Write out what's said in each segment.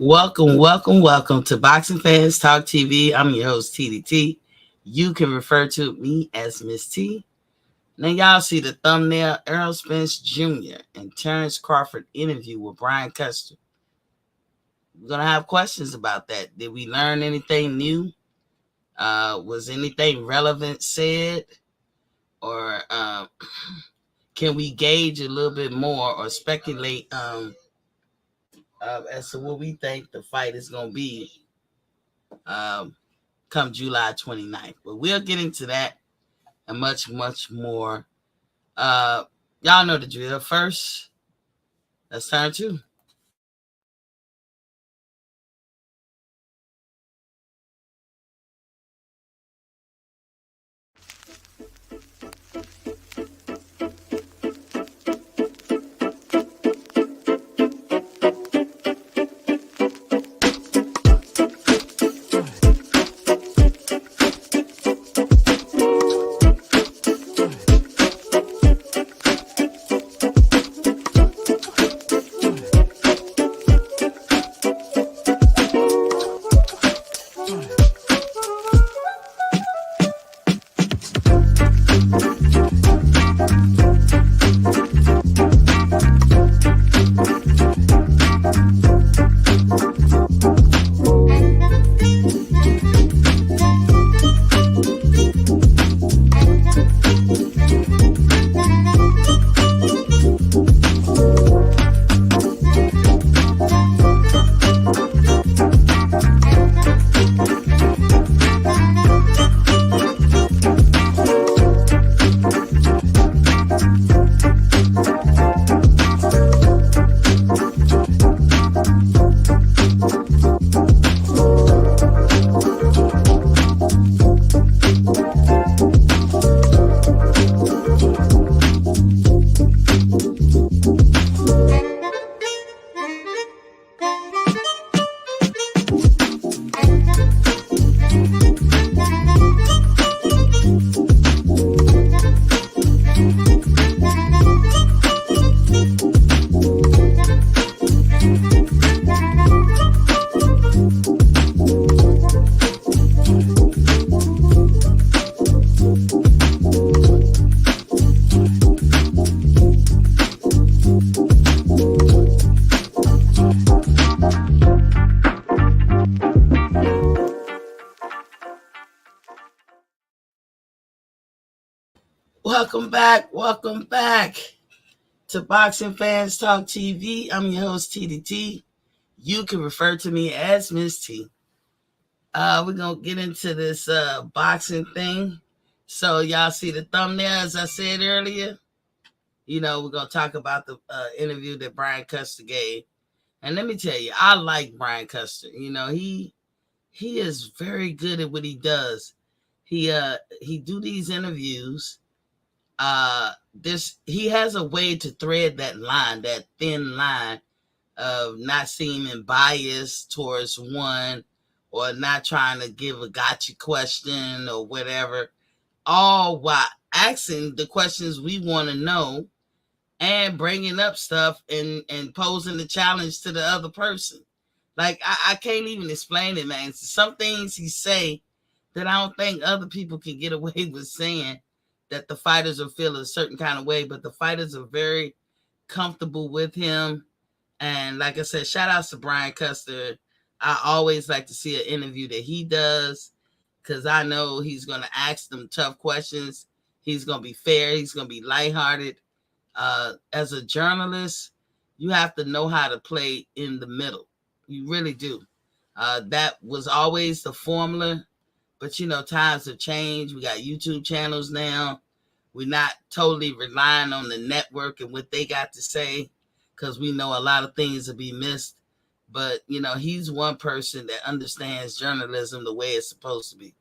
Welcome to Boxing Fans Talk TV. I'm your host, TDT. You can refer to me as Miss T. Now, y'all see the thumbnail, Errol Spence Jr. and Terence Crawford interview with Brian Custer. We're going to have questions about that. Did we learn anything new? Was anything relevant said? Or can we gauge a little bit more or speculate as to what we think the fight is going to be come July 29th? But we'll get into that and much more. Y'all know the drill. First, let's turn to. Welcome back to Boxing Fans Talk TV. I'm your host, TDT. You can refer to me as Miss T. We're going to get into this boxing thing. So y'all see the thumbnail, as I said earlier. We're going to talk about the interview that Brian Custer gave. And let me tell you, I like Brian Custer. He is very good at what he does. He do these interviews. He has a way to thread that line, that thin line of not seeming biased towards one or not trying to give a gotcha question or whatever, all while asking the questions we want to know and bringing up stuff and posing the challenge to the other person. Like, I can't even explain it, man. Some things he say that I don't think other people can get away with saying, that the fighters will feel a certain kind of way, but the fighters are very comfortable with him. And like I said, shout outs to Brian Custer. I always like to see an interview that he does because I know he's going to ask them tough questions. He's going to be fair. He's going to be lighthearted. As a journalist, you have to know how to play in the middle. You really do. That was always the formula. But, times have changed. We got YouTube channels now. We're not totally relying on the network and what they got to say because we know a lot of things will be missed. But, he's one person that understands journalism the way it's supposed to be.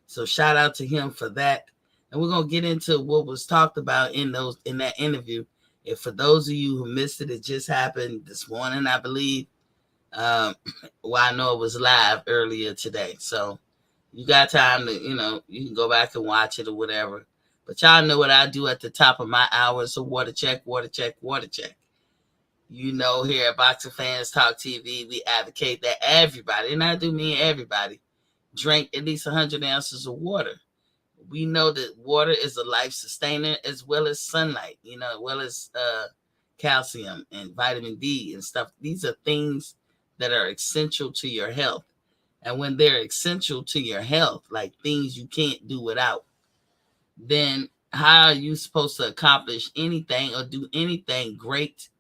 So shout out to him for that. And we're going to get into what was talked about in that interview. And for those of you who missed it, it just happened this morning, I believe. Well, I know it was live earlier today. So you got time to, you can go back and watch it or whatever. But y'all know what I do at the top of my hour. So water check. Here at Boxing Fans Talk TV, we advocate that everybody, and I do mean everybody, drink at least 100 ounces of water. We know that water is a life sustainer as well as sunlight, as well as calcium and vitamin D and stuff. These are things that are essential to your health. And when they're essential to your health, like things you can't do without, then how are you supposed to accomplish anything or do anything great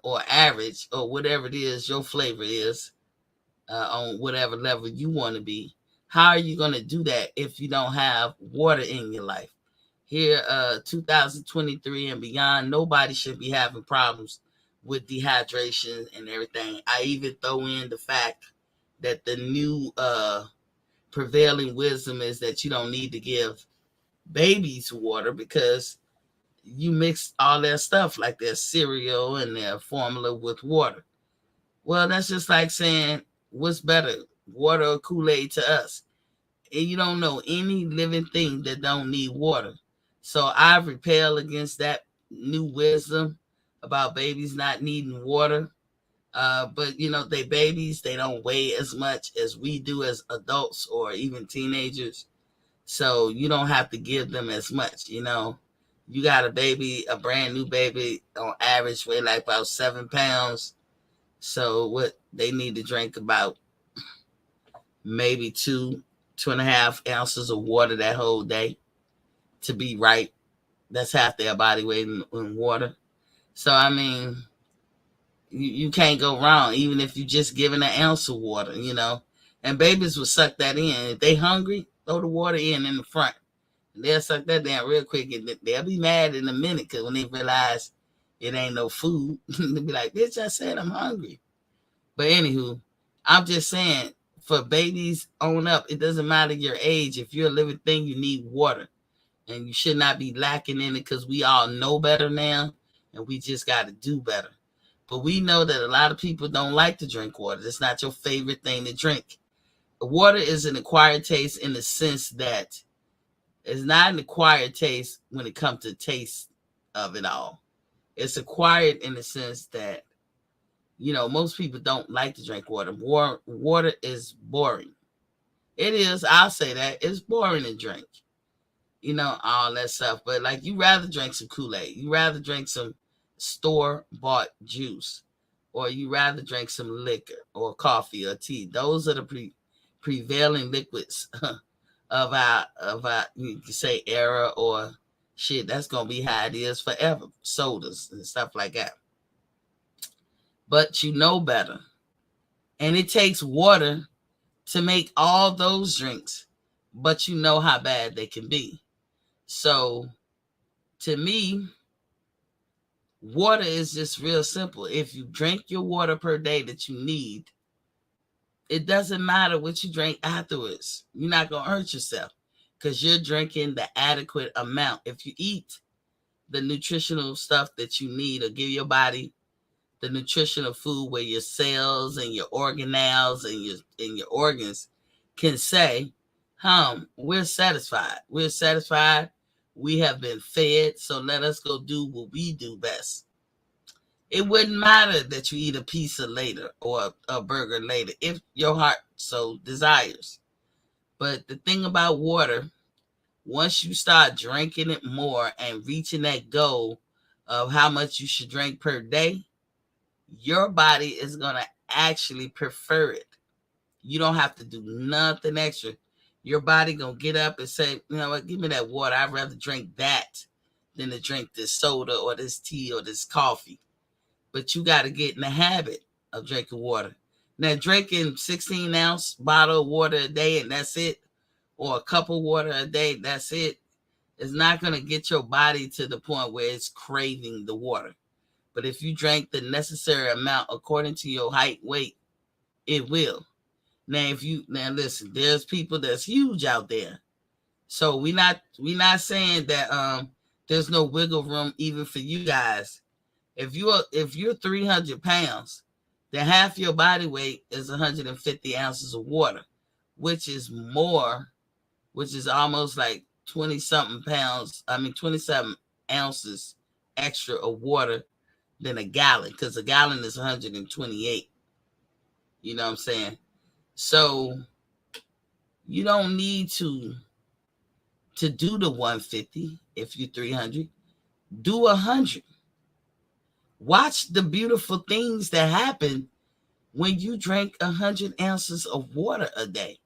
or average or whatever it is your flavor is on whatever level you want to be? How are you going to do that if you don't have water in your life? Here, 2023 and beyond, nobody should be having problems with dehydration and everything. I even throw in the fact that the new prevailing wisdom is that you don't need to give babies water because you mix all their stuff like their cereal and their formula with water. Well, that's just like saying, what's better, water or Kool-Aid to us? And you don't know any living thing that don't need water. So I repel against that new wisdom about babies not needing water. But they babies, they don't weigh as much as we do as adults or even teenagers. So you don't have to give them as much. You got a baby, a brand new baby, on average weigh like about 7 pounds. So what they need to drink about maybe 2.5 ounces of water that whole day to be right. That's half their body weight in water. So I mean, you can't go wrong, even if you just giving an ounce of water, And babies will suck that in. If they hungry, throw the water in the front. And they'll suck that down real quick, and they'll be mad in a minute because when they realize it ain't no food, they'll be like, bitch, I said I'm hungry. But anywho, I'm just saying, for babies on up, it doesn't matter your age. If you're a living thing, you need water. And you should not be lacking in it because we all know better now, and we just got to do better. But we know that a lot of people don't like to drink water. It's not your favorite thing to drink. Water is an acquired taste in the sense that it's not an acquired taste when it comes to taste of it all. It's acquired in the sense that, most people don't like to drink water. Water is boring. It is. I'll say that. It's boring to drink. All that stuff. But like, you rather drink some Kool-Aid. You rather drink some store-bought juice. Or you rather drink some liquor or coffee or tea. Those are the prevailing liquids of our, you can say, era or shit. That's going to be how it is forever. Sodas and stuff like that. But you know better. And it takes water to make all those drinks. But you know how bad they can be. So, to me, water is just real simple. If you drink your water per day that you need, it doesn't matter what you drink afterwards. You're not going to hurt yourself because you're drinking the adequate amount. If you eat the nutritional stuff that you need or give your body the nutritional food where your cells and your organelles and your organs can say, we're satisfied. We're satisfied. We have been fed, so let us go do what we do best. It wouldn't matter that you eat a pizza later or a burger later if your heart so desires. But the thing about water, once you start drinking it more and reaching that goal of how much you should drink per day, your body is going to actually prefer it. You don't have to do nothing extra. Your body going to get up and say, you know what, give me that water. I'd rather drink that than to drink this soda or this tea or this coffee. But you got to get in the habit of drinking water. Now, drinking 16-ounce bottle of water a day and that's it, or a cup of water a day, that's it, is not going to get your body to the point where it's craving the water. But if you drank the necessary amount according to your height, weight, it will. Now listen, there's people that's huge out there. So we not saying that there's no wiggle room even for you guys. If you're 300 pounds, then half your body weight is 150 ounces of water, which is almost like 27 ounces extra of water than a gallon, because a gallon is 128. You know what I'm saying? So you don't need to do the 150 if you're 300. Do 100. Watch the beautiful things that happen when you drink 100 ounces of water a day.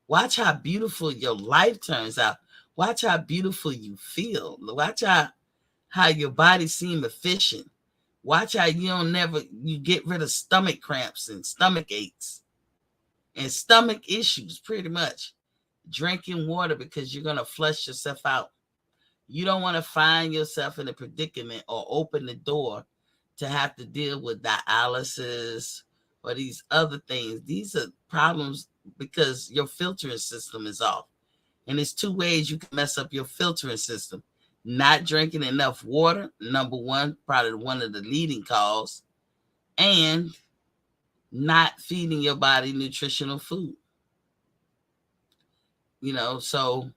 Watch how beautiful your life turns out. Watch how beautiful you feel. Watch how your body seems efficient. Watch how you get rid of stomach cramps and stomach aches and stomach issues, pretty much. Drinking water, because you're going to flush yourself out. You don't want to find yourself in a predicament or open the door to have to deal with dialysis or these other things. These are problems because your filtering system is off. And there's two ways you can mess up your filtering system. Not drinking enough water, number one, probably one of the leading cause, and not feeding your body nutritional food. So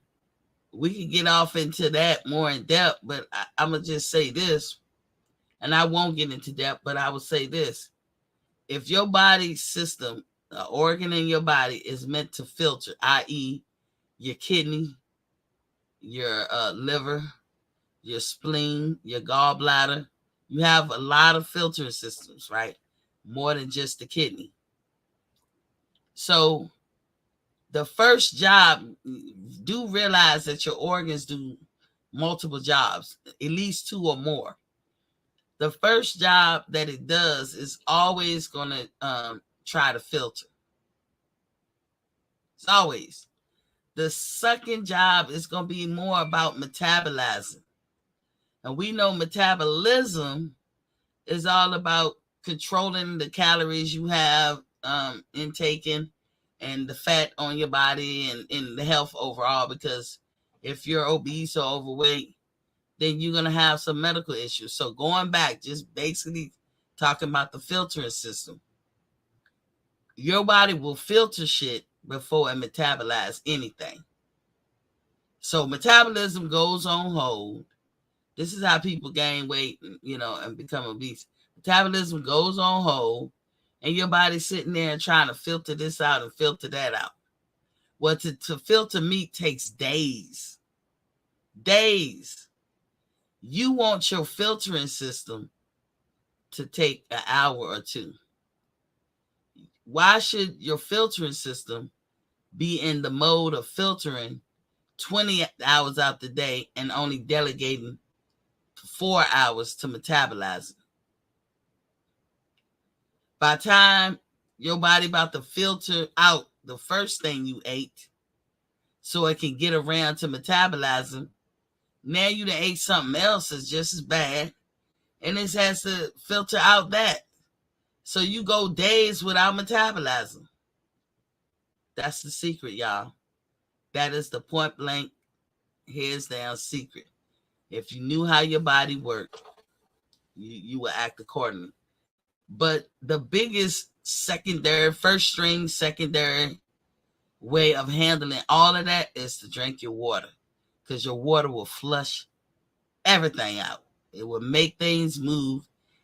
we can get off into that more in depth, but I'm going to just say this, and I won't get into depth, but I will say this. If your body system, organ in your body is meant to filter, i.e. your kidney, your liver, your spleen, your gallbladder, you have a lot of filtering systems, right? More than just the kidney. So the first job, do realize that your organs do multiple jobs, at least two or more. The first job that it does is always going to try to filter. It's always. The second job is going to be more about metabolizing. And we know metabolism is all about controlling the calories you have intaken and the fat on your body and the health overall, because if you're obese or overweight, then you're going to have some medical issues. So going back, just basically talking about the filtering system. Your body will filter shit before it metabolize anything. So metabolism goes on hold. This is how people gain weight, and become obese. Metabolism goes on hold, and your body's sitting there trying to filter this out and filter that out. Well, to filter meat takes days. Days. You want your filtering system to take an hour or two. Why should your filtering system be in the mode of filtering 20 hours out the day and only delegating 4 hours to metabolizing? By the time your body about to filter out the first thing you ate so it can get around to metabolizing, now you done ate something else that's just as bad, and this has to filter out that. So you go days without metabolizing. That's the secret, y'all. That is the point blank, hands down secret. If you knew how your body worked, you would act accordingly. But the biggest first string, secondary way of handling all of that is to drink your water, because your water will flush everything out. It will make things move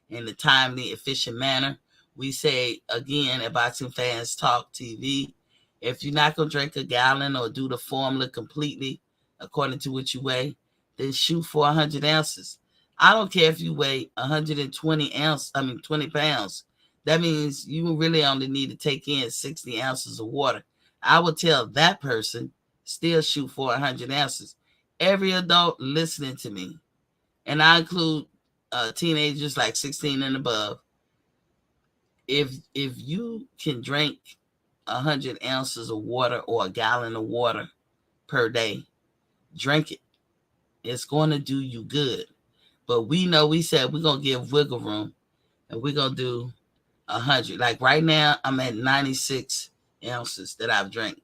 in a timely, efficient manner. We say, again, at Boxing Fans Talk TV, if you're not going to drink a gallon or do the formula completely according to what you weigh, then shoot for 100 ounces. I don't care if you weigh 120 20 pounds. That means you really only need to take in 60 ounces of water. I would tell that person, still shoot for 100 ounces. Every adult listening to me, and I include teenagers like 16 and above, if you can drink 100 ounces of water or a gallon of water per day, drink it. It's going to do you good. But we said we're going to give wiggle room, and we're going to do 100. Like right now, I'm at 96 ounces that I've drank.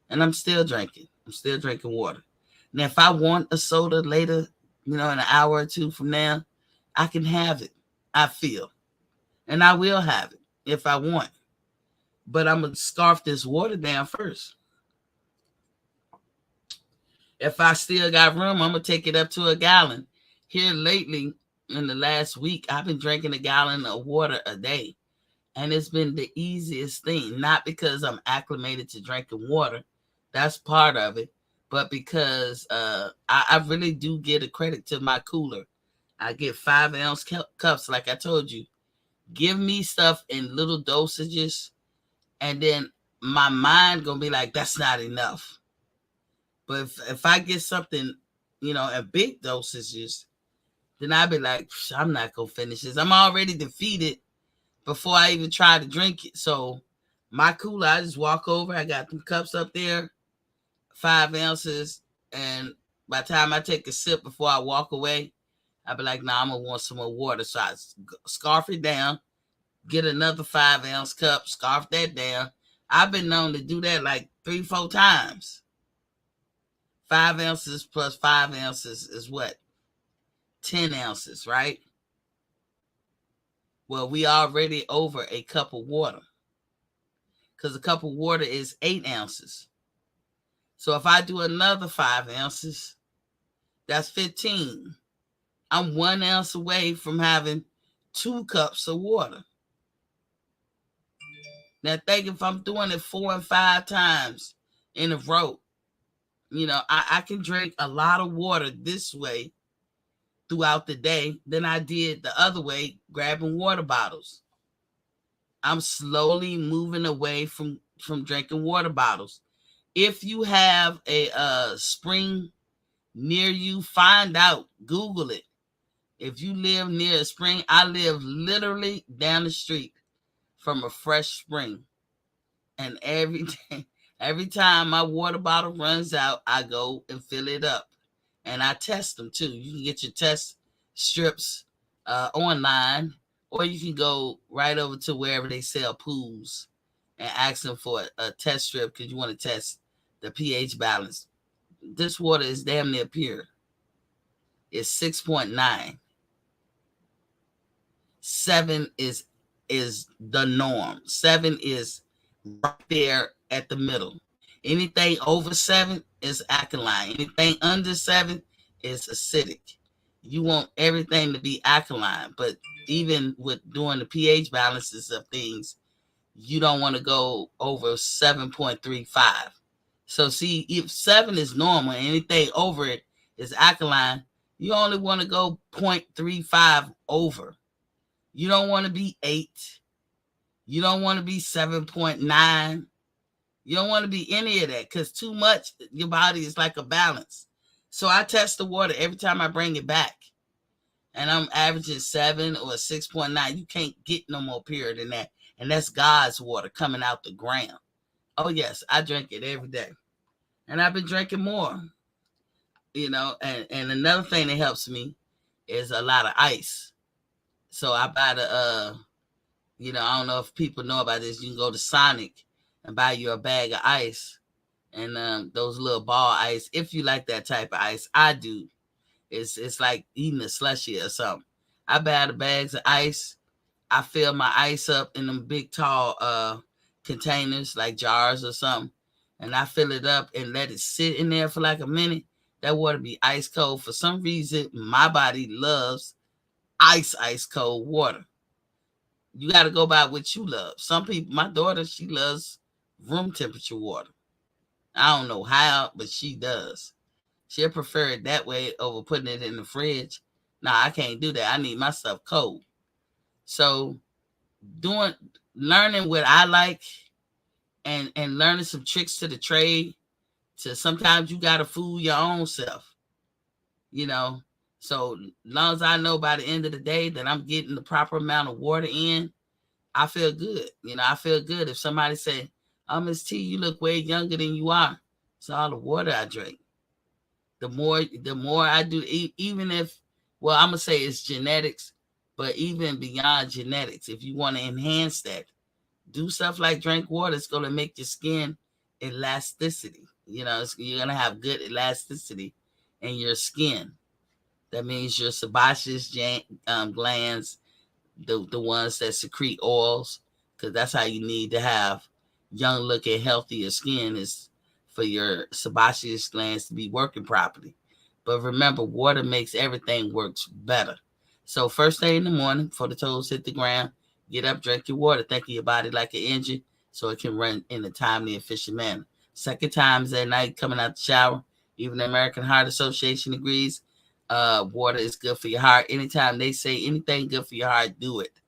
And I'm still drinking. I'm still drinking water. Now, if I want a soda later, in an hour or two from now, I can have it, I feel. And I will have it if I want. But I'm going to scarf this water down first. If I still got room, I'm going to take it up to a gallon. Here lately, in the last week, I've been drinking a gallon of water a day. And it's been the easiest thing, not because I'm acclimated to drinking water. That's part of it. But because I really do get a credit to my cooler. I get 5-ounce cups, like I told you. Give me stuff in little dosages, and then my mind gonna be like, that's not enough. But if I get something, in big dosages, then I'd be like, I'm not gonna finish this. I'm already defeated before I even try to drink it. So my cooler, I just walk over. I got them cups up there, 5 ounces, and by the time I take a sip before I walk away, I'd be like, nah, I'm gonna want some more water. So I scarf it down, get another 5-ounce cup, scarf that down. I've been known to do that like 3-4 times. 5 ounces plus 5 ounces is what? 10 ounces, right? Well, we already over a cup of water, because a cup of water is 8 ounces. So if I do another 5 ounces, that's 15. I'm 1 ounce away from having 2 cups of water. Now think, if I'm doing it 4 and 5 times in a row, I can drink a lot of water this way throughout the day than I did the other way, grabbing water bottles. I'm slowly moving away from drinking water bottles. If you have a spring near you, find out, Google it. If you live near a spring, I live literally down the street from a fresh spring. And every time my water bottle runs out, I go and fill it up. And I test them too. You can get your test strips online, or you can go right over to wherever they sell pools and ask them for a test strip, because you want to test the pH balance. This water is damn near pure. It's 6.9. 7 is the norm. 7 is right there at the middle. Anything over 7 is alkaline. Anything under 7 is acidic. You want everything to be alkaline, but even with doing the pH balances of things, you don't want to go over 7.35. So see, if 7 is normal, anything over it is alkaline, you only want to go 0.35 over. You don't want to be 8. You don't want to be 7.9. You don't want to be any of that, because too much, your body is like a balance. So I test the water every time I bring it back. And I'm averaging 7 or 6.9. You can't get no more pure than that. And that's God's water coming out the ground. Oh, yes, I drink it every day. And I've been drinking more. And another thing that helps me is a lot of ice. So I buy the, I don't know if people know about this. You can go to Sonic and buy you a bag of ice, and those little ball ice. If you like that type of ice, I do. It's like eating a slushie or something. I buy the bags of ice. I fill my ice up in them big tall containers, like jars or something, and I fill it up and let it sit in there for like a minute. That water be ice cold. For some reason, my body loves ice cold water. You got to go by what you love. Some people, my daughter, she loves room temperature water. I don't know how, but she does. She'll prefer it that way over putting it in the fridge. Nah, I can't do that. I need my stuff cold. So learning what I like, and learning some tricks to the trade, to sometimes you got to fool your own self, So as long as I know by the end of the day that I'm getting the proper amount of water in, I feel good. I feel good. If somebody say, "Oh, Miss T, you look way younger than you are," it's all the water I drink. The more I do, even if, well, I'm gonna say it's genetics, but even beyond genetics, if you want to enhance that, do stuff like drink water. It's gonna make your skin elasticity. You're gonna have good elasticity in your skin. That means your sebaceous glands, the ones that secrete oils, because that's how you need to have young looking, healthier skin, is for your sebaceous glands to be working properly. But remember, water makes everything works better. So first thing in the morning, before the toes hit the ground, get up, drink your water, think of your body like an engine so it can run in a timely, efficient manner. Second time is at night, coming out the shower. Even the American Heart Association agrees water is good for your heart. Anytime they say anything good for your heart, do it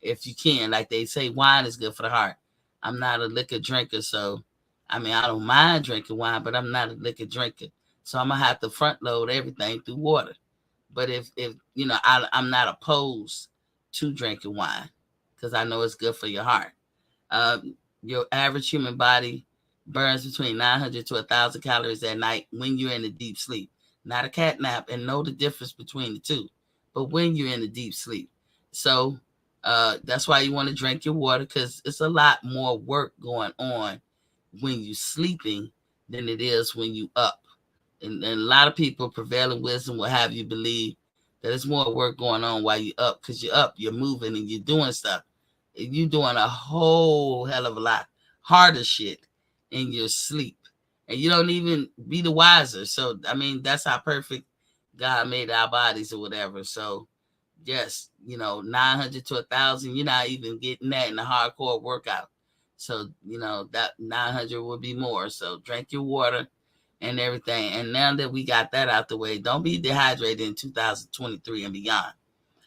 if you can. Like they say, wine is good for the heart. I'm not a liquor drinker, so I mean, I don't mind drinking wine, but I'm not a liquor drinker. So I'm gonna have to front load everything through water. But if you know, I'm not opposed to drinking wine because I know it's good for your heart. Your average human body burns between 900 to 1,000 calories at night when you're in a deep sleep, not a cat nap, and know the difference between the two. But when you're in a deep sleep, so that's why you want to drink your water because it's a lot more work going on when you're sleeping than it is when you up. And a lot of people, prevailing wisdom will have you believe that there's more work going on while you're up because you're up, you're moving, and you're doing stuff. You're doing a whole hell of a lot harder shit in your sleep. And you don't even be the wiser. So, I mean, that's how perfect God made our bodies or whatever. So, yes, 900 to 1,000, you're not even getting that in a hardcore workout. So, that 900 would be more. So, drink your water and everything. And now that we got that out the way, don't be dehydrated in 2023 and beyond.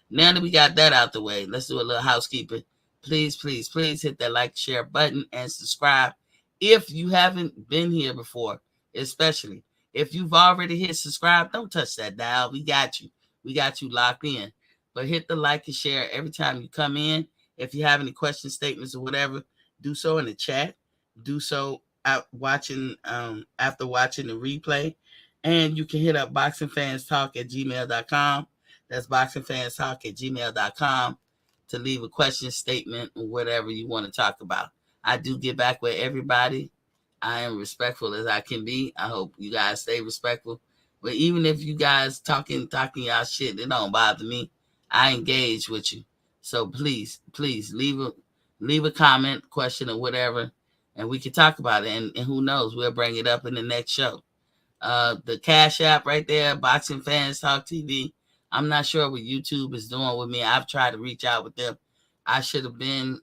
Now that we got that out the way, let's do a little housekeeping. Please, please, please hit that like, share button and subscribe if you haven't been here before, especially. If you've already hit subscribe, don't touch that dial. We got you. We got you locked in. But hit the like and share every time you come in. If you have any questions, statements, or whatever, do so in the chat. Do so after watching the replay. And you can hit up boxingfanstalk@gmail.com. That's boxingfanstalk@gmail.com to leave a question, statement, or whatever you want to talk about. I do get back with everybody. I am respectful as I can be. I hope you guys stay respectful. But even if you guys talking y'all shit, it don't bother me. I engage with you. So please, please leave a comment, question, or whatever, and we can talk about it. And who knows, we'll bring it up in the next show. The Cash App right there, Boxing Fans Talk TV. I'm not sure what YouTube is doing with me. I've tried to reach out with them. I should have been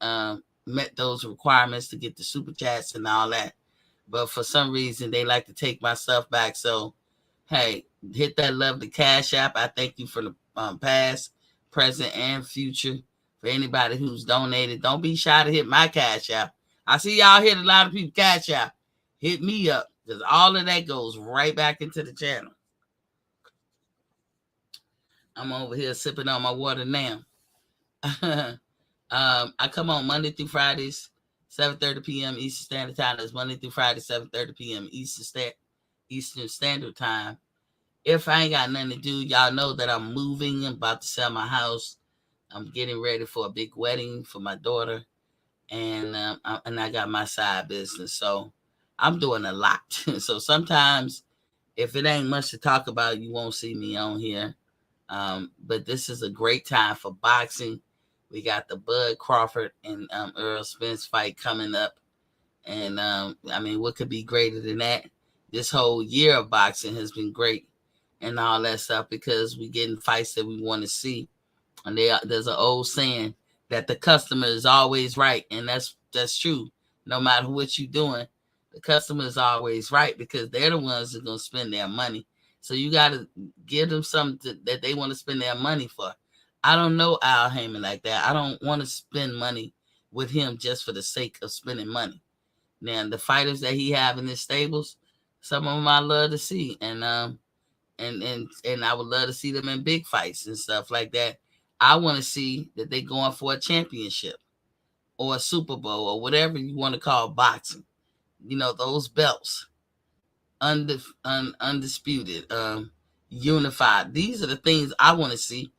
met those requirements to get the super chats and all that. But for some reason, they like to take my stuff back. So, hey, hit that lovely Cash App. I thank you for the past, present, and future. For anybody who's donated, don't be shy to hit my Cash App. I see y'all hit a lot of people Cash App. Hit me up because all of that goes right back into the channel. I'm over here sipping on my water now. I come on Monday through Fridays, 7:30 p.m. Eastern Standard Time. That's Monday through Friday, 7:30 p.m. Eastern Standard Time. If I ain't got nothing to do, y'all know that I'm moving. I'm about to sell my house. I'm getting ready for a big wedding for my daughter, and I got my side business. So I'm doing a lot. So sometimes, if it ain't much to talk about, you won't see me on here. But this is a great time for boxing. We got the Bud Crawford and Errol Spence fight coming up. And I mean, what could be greater than that? This whole year of boxing has been great and all that stuff because we're getting fights that we want to see. And there's an old saying that the customer is always right. And that's true. No matter what you're doing, the customer is always right because they're the ones that are going to spend their money. So you got to give them something that they want to spend their money for. I don't know Al Heyman like that. I don't want to spend money with him just for the sake of spending money. Now, the fighters that he have in his stables, some of them I love to see. And I would love to see them in big fights and stuff like that. I want to see that they're going for a championship or a Super Bowl or whatever you want to call boxing. Those belts. Undisputed, unified. These are the things I want to see.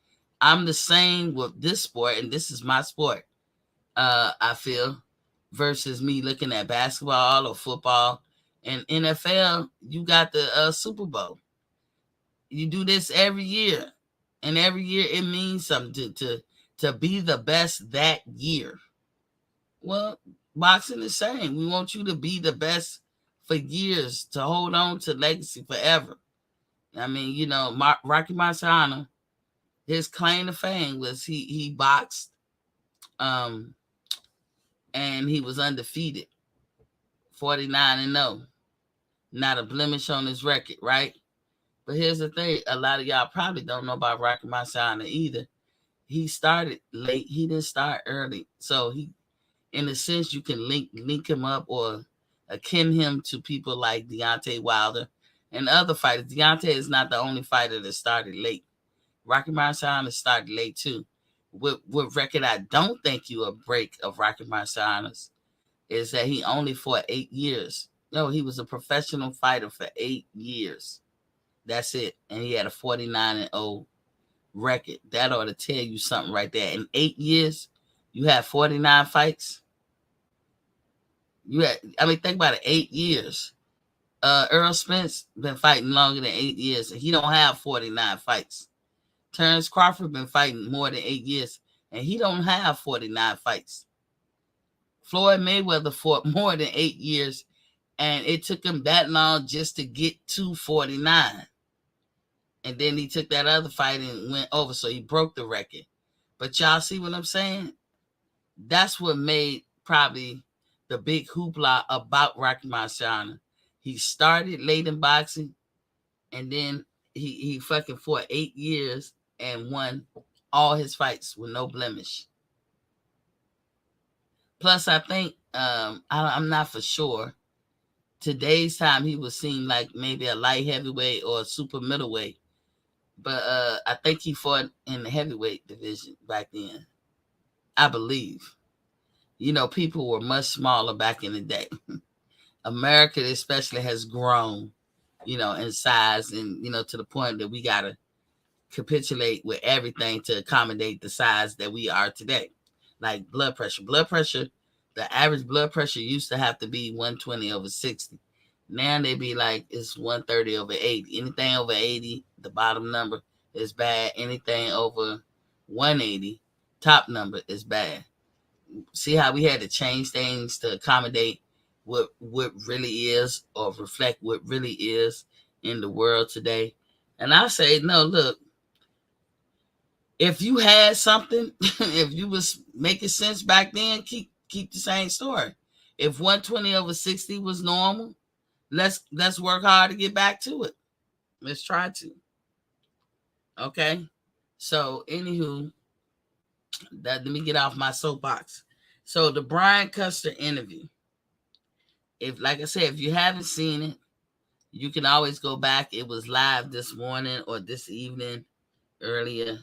I'm the same with this sport, and this is my sport. I feel versus me looking at basketball or football and NFL. You got the Super Bowl. You do this every year, and every year it means something to be the best that year. Well, boxing is saying we want you to be the best for years, to hold on to legacy forever. I mean, Rocky Marciano, his claim to fame was he boxed, and he was undefeated, 49-0, not a blemish on his record, right? But here's the thing: a lot of y'all probably don't know about Rocky Marciano either. He started late. He didn't start early, so he, in a sense, you can link him up or akin him to people like Deontay Wilder and other fighters. Deontay is not the only fighter that started late. Rocky Marciano started late too. What record I don't think you a break of Rocky Marciano's is that he only fought 8 years. No, he was a professional fighter for 8 years. That's it. And he had a 49-0 record. That ought to tell you something right there. In 8 years, you had 49 fights. Think about it, 8 years. Errol Spence been fighting longer than 8 years, and he don't have 49 fights. Terence Crawford been fighting more than 8 years, and he don't have 49 fights. Floyd Mayweather fought more than 8 years, and it took him that long just to get to 49. And then he took that other fight and went over, so he broke the record. But y'all see what I'm saying? That's what made probably the big hoopla about Rocky Marciano. He started late in boxing, and then he fucking fought 8 years and won all his fights with no blemish. Plus, I think, I'm not for sure, today's time he would seem like maybe a light heavyweight or a super middleweight. But I think he fought in the heavyweight division back then, I believe. People were much smaller back in the day. America especially has grown, in size and, to the point that we got to capitulate with everything to accommodate the size that we are today. Like blood pressure. The average blood pressure used to have to be 120/60. Now they be like, it's 130/80. Anything over 80, the bottom number is bad. Anything over 180, top number is bad. See how we had to change things to accommodate what really is, or reflect what really is in the world today. And I say, no, look, if you had something, if you was making sense back then, keep the same story. If 120/60 was normal, let's work hard to get back to it. Let's try to. Okay. So anywho, let me get off my soapbox. So the Brian Custer interview. Like I said, if you haven't seen it, you can always go back. It was live this morning or this evening earlier.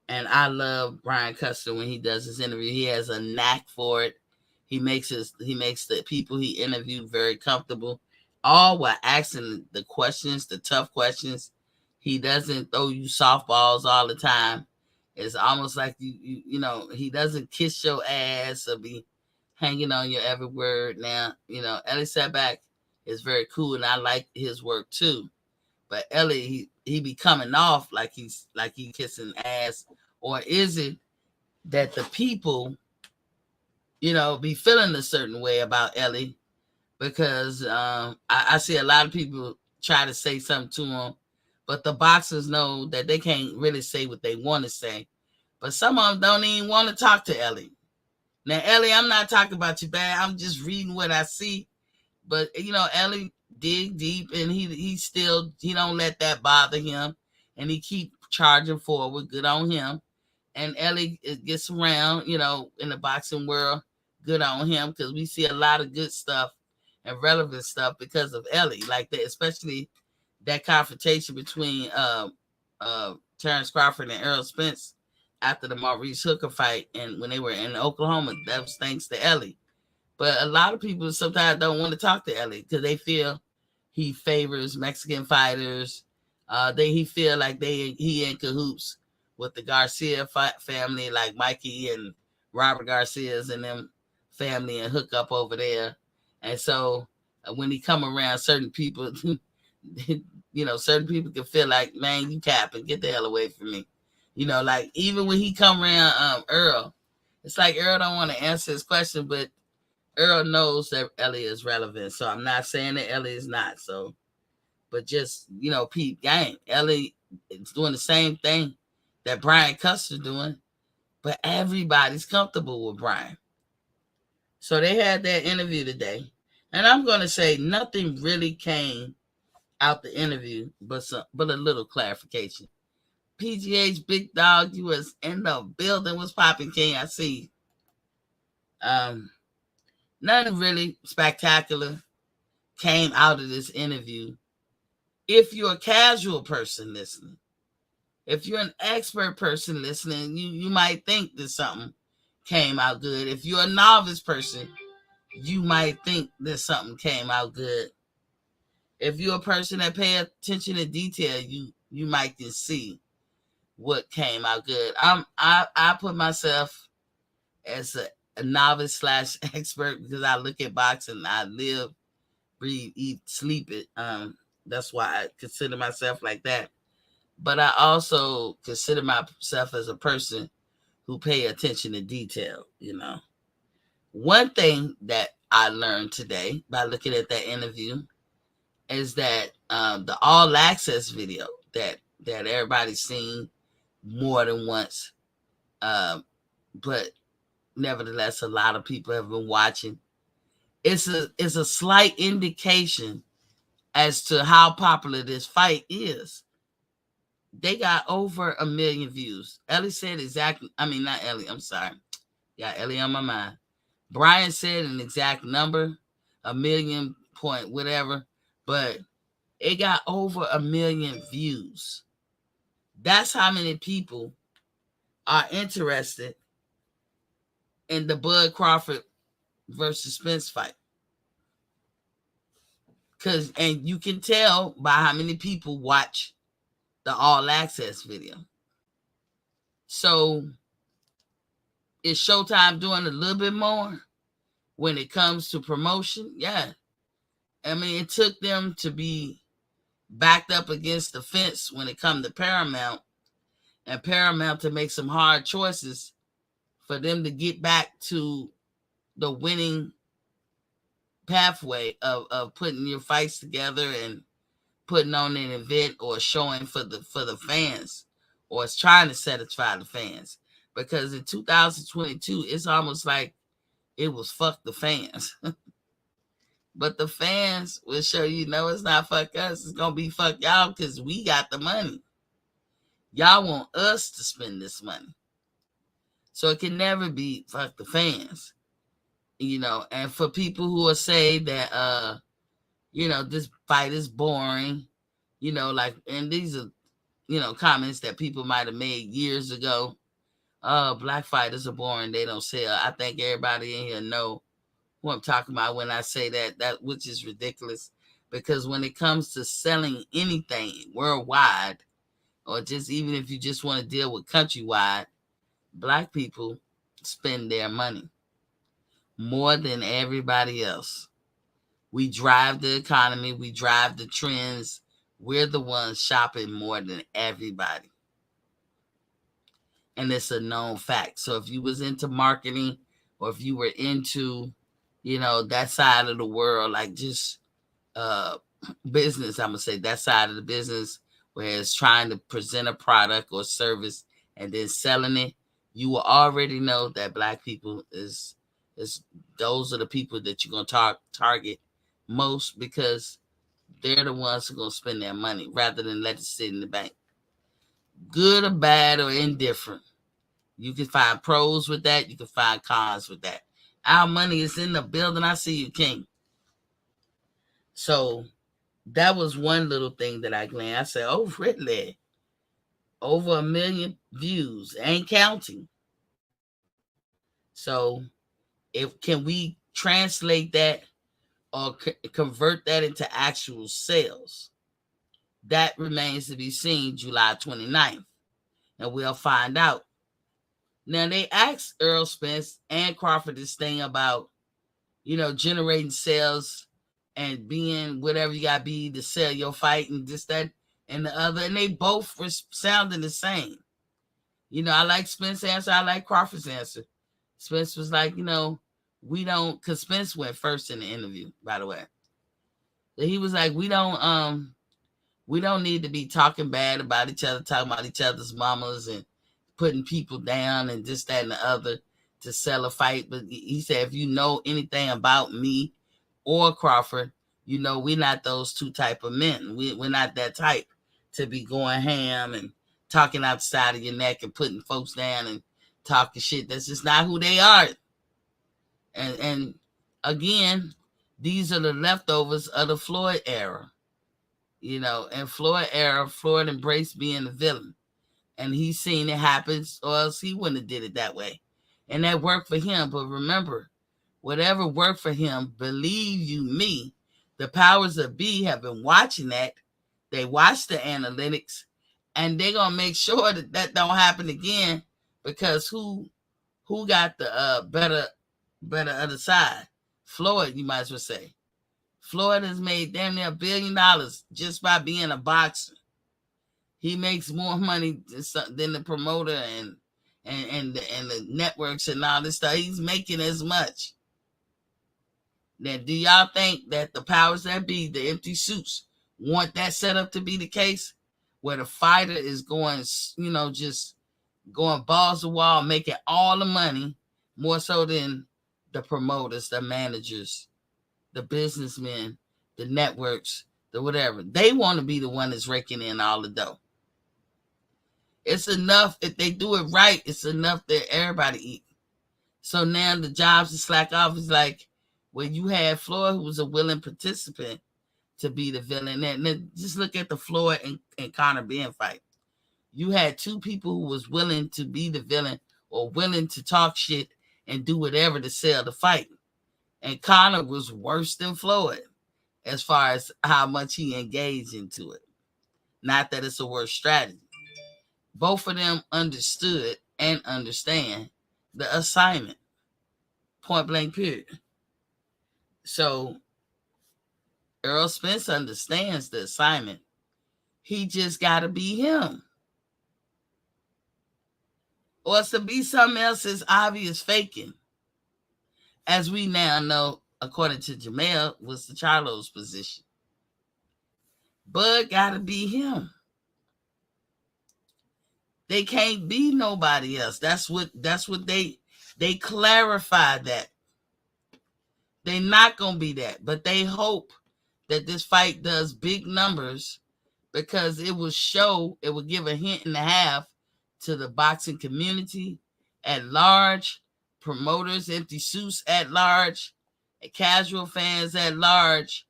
And I love Brian Custer when he does his interview. He has a knack for it. He makes the people he interviewed very comfortable, all while asking the questions, the tough questions. He doesn't throw you softballs all the time. It's almost like he doesn't kiss your ass or be hanging on your every word. Now, Ellie Setback is very cool, and I like his work too. But Ellie, he be coming off like he kissing ass, or is it that the people, be feeling a certain way about Ellie? Because I see a lot of people try to say something to him, but the boxers know that they can't really say what they want to say. But some of them don't even want to talk to Ellie. Now, Ellie, I'm not talking about you bad. I'm just reading what I see. But, Ellie dig deep, and he don't let that bother him. And he keep charging forward. Good on him. And Ellie gets around, in the boxing world. Good on him, because we see a lot of good stuff and relevant stuff because of Ellie. Like that, especially that confrontation between Terence Crawford and Errol Spence after the Maurice Hooker fight, and when they were in Oklahoma, that was thanks to Ellie. But a lot of people sometimes don't want to talk to Ellie because they feel he favors Mexican fighters. He feel like he in cahoots with the Garcia family, like Mikey and Robert Garcia's and them family, and hook up over there. And so when he come around certain people, certain people can feel like, man, you capping, get the hell away from me. Like even when he come around Earl, it's like Earl don't want to answer his question, but Earl knows that Ellie is relevant. So I'm not saying that Ellie is not. So, but just, peep gang. Ellie is doing the same thing that Brian Custer doing, but everybody's comfortable with Brian. So they had that interview today, and I'm going to say nothing really came out the interview, but a little clarification. PGH Big Dog, you was in the building. Was popping, King? I see. Nothing really spectacular came out of this interview. If you're a casual person listening, if you're an expert person listening, you might think that something came out good. If you're a novice person, you might think that something came out good. If you're a person that pay attention to detail, you might can see what came out good. I put myself as a novice slash expert because I look at boxing. I live, breathe, eat, sleep it. That's why I consider myself like that. But I also consider myself as a person who pay attention to detail. One thing that I learned today by looking at that interview is that the all access video that everybody's seen more than once, but nevertheless a lot of people have been watching. It's a slight indication as to how popular this fight is. They got over 1 million views. Ellie said exactly. I mean, not Ellie. I'm sorry. Got Ellie on my mind. Brian said an exact number, 1 million point whatever, but it got over 1 million views. That's how many people are interested in the Bud Crawford versus Spence fight. And you can tell by how many people watch the all access video. So is Showtime doing a little bit more when it comes to promotion? Yeah. I mean, it took them to be backed up against the fence when it comes to Paramount, and Paramount to make some hard choices for them to get back to the winning pathway of putting your fights together and putting on an event or showing for the fans, or it's trying to satisfy the fans. Because in 2022, it's almost like it was fuck the fans. But the fans will show you, no, it's not fuck us. It's going to be fuck y'all because we got the money. Y'all want us to spend this money. So it can never be fuck the fans. And for people who will say that, this fight is boring, and these are, comments that people might have made years ago. Black fighters are boring. They don't sell. I think everybody in here know who I'm talking about when I say that which is ridiculous, because when it comes to selling anything worldwide, or just even if you just want to deal with countrywide, Black people spend their money more than everybody else. We drive the economy. We drive the trends. We're the ones shopping more than everybody. And it's a known fact. So if you was into marketing, or if you were into, that side of the world, like just business, I'm going to say that side of the business, where it's trying to present a product or service and then selling it, you will already know that Black people is those are the people that you're going to target most, because they're the ones who are going to spend their money rather than let it sit in the bank. Good or bad or indifferent. You can find pros with that. You can find cons with that. Our money is in the building. I see you, King. So that was one little thing that I glanced. I said, oh, really? Over 1 million views. Ain't counting. So can we translate that or convert that into actual sales? That remains to be seen July 29th. And we'll find out. Now, they asked Errol Spence and Crawford this thing about, generating sales and being whatever you got to be to sell your fight and this, that, and the other. And they both were sounding the same. I like Spence's answer. I like Crawford's answer. Spence was like, we don't, because Spence went first in the interview, by the way. So he was like, we don't need to be talking bad about each other, talking about each other's mamas and putting people down and this, that, and the other to sell a fight. But he said, if you know anything about me or Crawford, you know we're not those two type of men. We're not that type to be going ham and talking out the side of your neck and putting folks down and talking shit. That's just not who they are. And again, these are the leftovers of the Floyd era. In Floyd era, Floyd embraced being the villain. And he's seen it happen, or else he wouldn't have did it that way. And that worked for him. But remember, whatever worked for him, believe you me, the powers that be have been watching that. They watch the analytics, and they're going to make sure that don't happen again, because who got the better other side? Floyd, you might as well say. Floyd has made damn near $1 billion just by being a boxer. He makes more money than the promoter and the networks and all this stuff. He's making as much. Now, do y'all think that the powers that be, the empty suits, want that setup to be the case? Where the fighter is going, just going balls to wall, making all the money, more so than the promoters, the managers, the businessmen, the networks, the whatever. They want to be the one that's raking in all the dough. It's enough. If they do it right, it's enough that everybody eat. So now the jobs to slack off is like when you had Floyd, who was a willing participant to be the villain. And then just look at the Floyd and Conor Benn fight. You had two people who was willing to be the villain or willing to talk shit and do whatever to sell the fight. And Conor was worse than Floyd as far as how much he engaged into it. Not that it's a worse strategy. Both of them understood and understand the assignment. Point blank, period. So Errol Spence understands the assignment. He just got to be him. Or it's to be something else is obvious faking. As we now know, according to Jamel, was the Charlo's position. Bud got to be him. They can't be nobody else. That's what they clarified that. They're not going to be that. But they hope that this fight does big numbers because it will give a hint and a half to the boxing community at large, promoters, empty suits at large, and casual fans at large,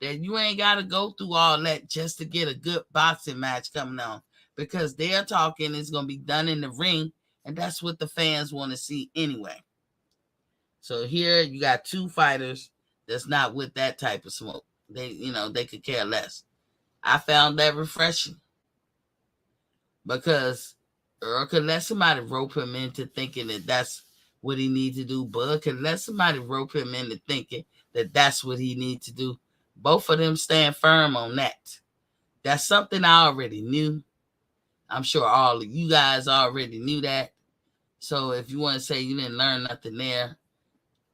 that you ain't got to go through all that just to get a good boxing match coming on. Because they're talking it's going to be done in the ring, and that's what the fans want to see anyway. So here you got two fighters that's not with that type of smoke. They could care less. I found that refreshing because Earl could let somebody rope him into thinking that that's what he needs to do. Bud could let somebody rope him into thinking that that's what he needs to do. Both of them stand firm on that. That's something I already knew. I'm sure all of you guys already knew that. So if you want to say you didn't learn nothing there,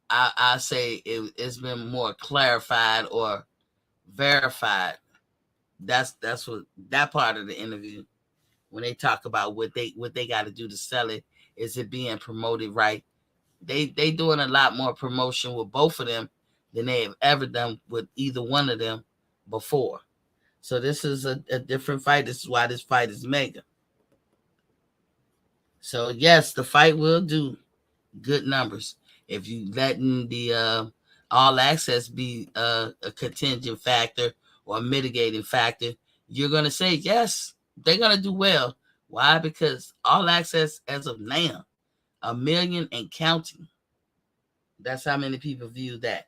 I say it's been more clarified or verified. That's what that part of the interview, when they talk about what they got to do to sell it, is it being promoted right? They doing a lot more promotion with both of them than they have ever done with either one of them before. So this is a different fight. This is why this fight is mega. So yes, the fight will do good numbers. If you letting the all access be a contingent factor or a mitigating factor, you're going to say, yes, they're going to do well. Why? Because all access as of now, 1 million and counting. That's how many people view that.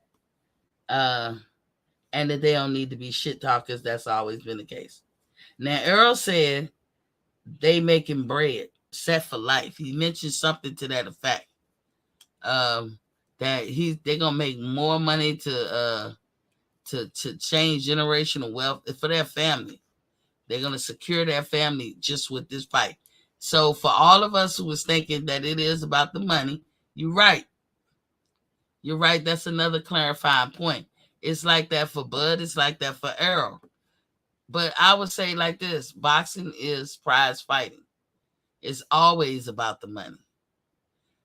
And that they don't need to be shit talkers. That's always been the case. Now, Errol said they making bread set for life. He mentioned something to that effect. That they're gonna make more money to change generational wealth for their family. They're gonna secure their family just with this fight. So for all of us who was thinking that it is about the money, you're right. You're right. That's another clarifying point. It's like that for Bud. It's like that for Errol. But I would say like this: boxing is prize fighting. It's always about the money.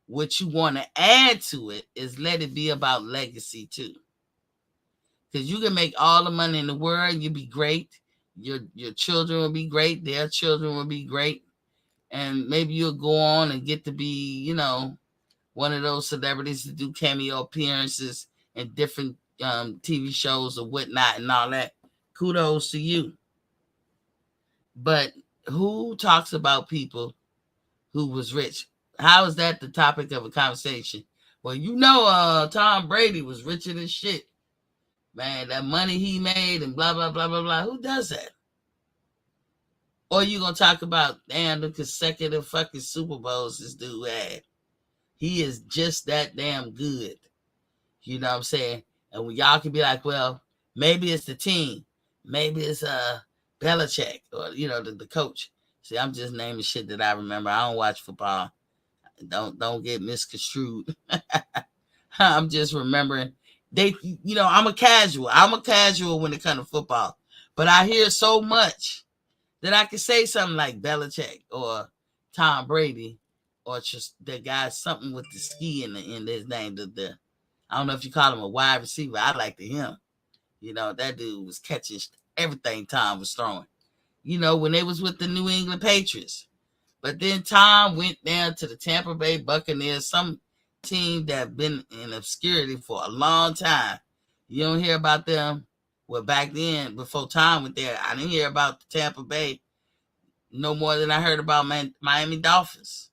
What you want to add to it is let it be about legacy too. Because you can make all the money in the world, you'll be great. Your children will be great. Their children will be great. And maybe you'll go on and get to be, one of those celebrities to do cameo appearances in different TV shows or whatnot and all that. Kudos to you. But who talks about people who was rich? How is that the topic of a conversation? Well, Tom Brady was richer than shit. Man, that money he made and blah, blah, blah, blah, blah. Who does that? Or you going to talk about, damn, the consecutive fucking Super Bowls this dude had. He is just that damn good. You know what I'm saying? And when y'all can be like, well, maybe it's the team. Maybe it's Belichick or, the coach. See, I'm just naming shit that I remember. I don't watch football. Don't get misconstrued. I'm just remembering. I'm a casual. I'm a casual when it comes to football. But I hear so much that I can say something like Belichick or Tom Brady or just that guy something with the ski in his name. I don't know if you call him a wide receiver. I like him. That dude was catching everything Tom was throwing. When they was with the New England Patriots. But then Tom went down to the Tampa Bay Buccaneers, some team that been in obscurity for a long time. You don't hear about them. Well, back then, before Tom went there, I didn't hear about the Tampa Bay no more than I heard about Miami Dolphins.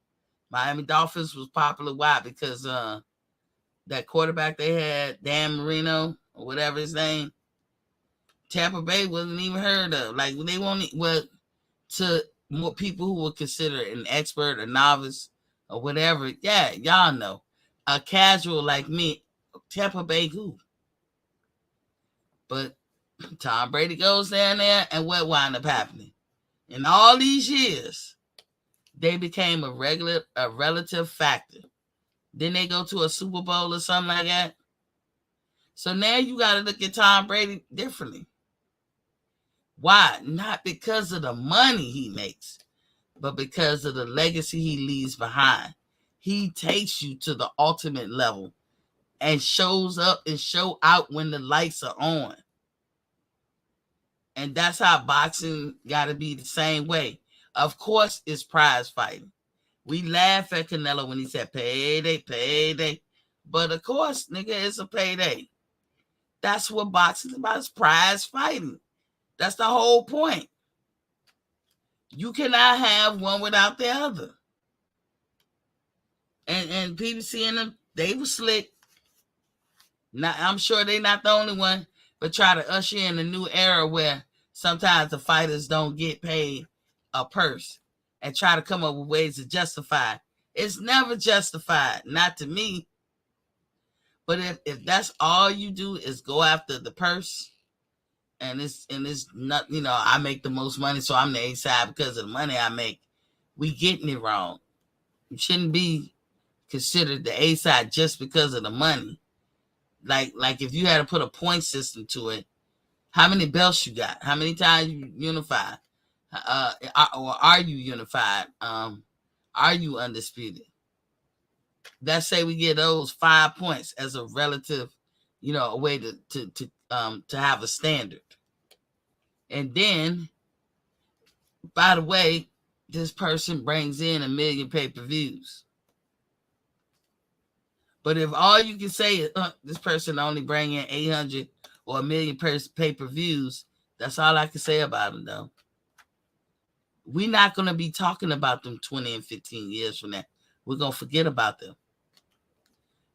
Miami Dolphins was popular. Why? Because that quarterback they had, Dan Marino, or whatever his name, Tampa Bay wasn't even heard of. Like, they won't, to more people who would consider an expert, a novice, or whatever. Yeah, y'all know. A casual like me, Tampa Bay who? But Tom Brady goes down there, and what wound up happening? In all these years, they became a relative factor. Then they go to a Super Bowl or something like that. So now you got to look at Tom Brady differently. Why? Not because of the money he makes, but because of the legacy he leaves behind. He takes you to the ultimate level and shows up and show out when the lights are on. And that's how boxing got to be the same way. Of course, it's prize fighting. We laugh at Canelo when he said payday, payday. But of course, nigga, it's a payday. That's what boxing is about. It's prize fighting. That's the whole point. You cannot have one without the other. And people seeing them, they were slick. Now, I'm sure they're not the only one, but try to usher in a new era where sometimes the fighters don't get paid a purse and try to come up with ways to justify. It's never justified, not to me. But if that's all you do is go after the purse, and it's not, I make the most money, so I'm the A side because of the money I make, we getting it wrong. You shouldn't be considered the A side just because of the money. Like if you had to put a point system to it, how many belts you got? How many times you unified? Or are you unified? Are you undisputed? Let's say we get those 5 points as a relative, a way to have a standard. And then, by the way, this person brings in 1 million pay-per-views. But if all you can say is this person only bring in 800 or 1 million pay-per-views, that's all I can say about them, though. We're not going to be talking about them 20 and 15 years from now. We're going to forget about them.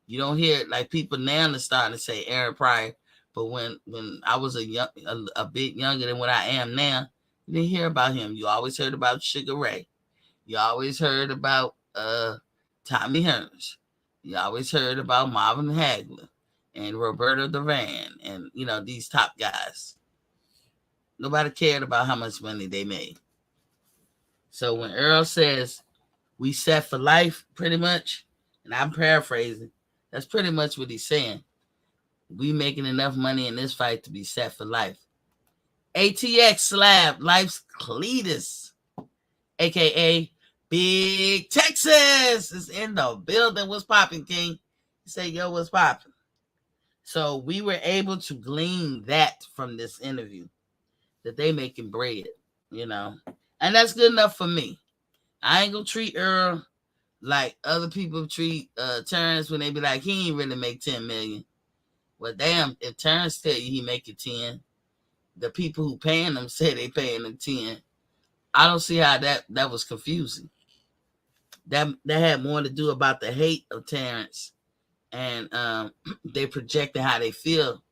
You don't hear it like people now are starting to say Aaron Pryor. But when I was a bit younger than what I am now, you didn't hear about him. You always heard about Sugar Ray. You always heard about Tommy Hearns. You always heard about Marvin Hagler and Roberto Duran and, these top guys. Nobody cared about how much money they made. So when Errol says we set for life, pretty much, and I'm paraphrasing, that's pretty much what he's saying. We making enough money in this fight to be set for life. ATX Slab, Life's Cletus, a.k.a. Big Texas is in the building. What's popping, King? He said, yo, what's popping? So we were able to glean that from this interview, that they making bread, you know. And that's good enough for me. I ain't gonna treat Earl like other people treat Terrence when they be like, he ain't really make 10 million. Well, damn, if Terrence tell you he making 10, the people who paying him say they paying him 10. I don't see how that was confusing. That had more to do about the hate of Terrence, and they projected how they feel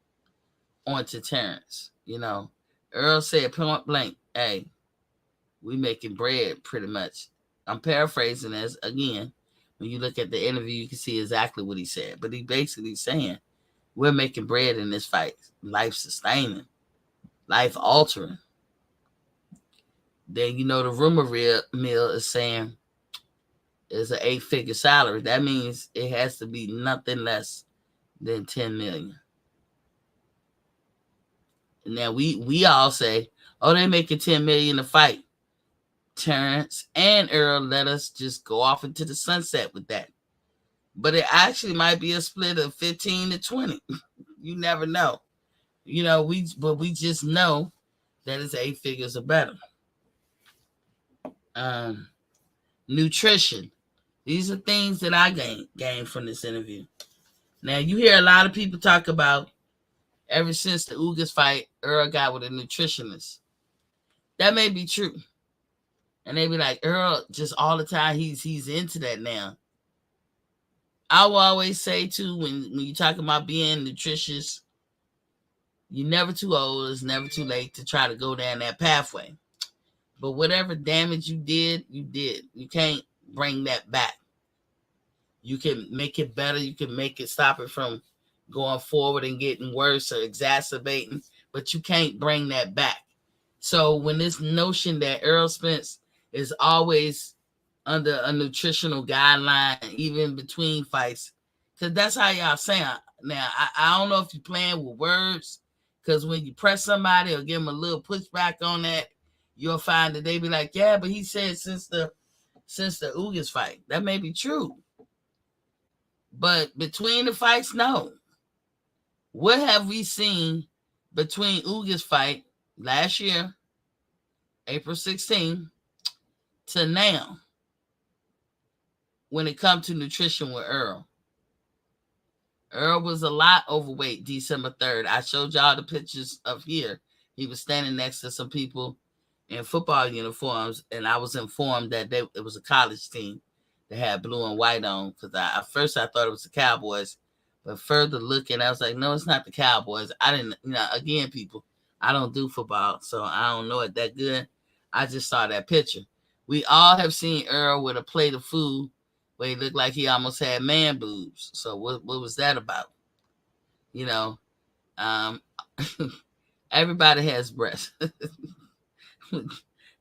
onto Terrence. You know, Earl said point blank, hey, we making bread pretty much. I'm paraphrasing this again. When you look at the interview, you can see exactly what he said. But he basically saying, we're making bread in this fight. Life sustaining, life altering. Then, you know, the rumor mill is saying it's an 8-figure salary. That means it has to be nothing less than 10 million. Now we all say, oh, they making 10 million a fight. Terrence and Earl let us just go off into the sunset with that. But it actually might be a split of 15 to 20. You never know. You know, we just know that it's 8 figures or better. Nutrition. These are things that I gained from this interview. Now, you hear a lot of people talk about ever since the Ugas fight, Earl got with a nutritionist. That may be true. And they be like, Earl, just all the time, he's into that now. I will always say, too, when you talk about being nutritious, you're never too old. It's never too late to try to go down that pathway. But whatever damage you did, you did. You can't bring that back. You can make it better. You can make it, stop it from going forward and getting worse or exacerbating. But you can't bring that back. So when this notion that Errol Spence is always under a nutritional guideline, even between fights, because that's how y'all saying. Now, I don't know if you're playing with words, because when you press somebody or give them a little pushback on that, you'll find that they be like, yeah, but he said since the Ugas fight. That may be true. But between the fights, no. What have we seen between Ugas fight last year, April 16, to now, when it comes to nutrition with Earl? Earl was a lot overweight December 3rd. I showed y'all the pictures of here. He was standing next to some people in football uniforms, and I was informed that it was a college team that had blue and white on, because at first I thought it was the Cowboys, but further looking, I was like, no, it's not the Cowboys. I didn't, again, people, I don't do football, so I don't know it that good. I just saw that picture. We all have seen Earl with a plate of food where he looked like he almost had man boobs. So what was that about? Everybody has breasts.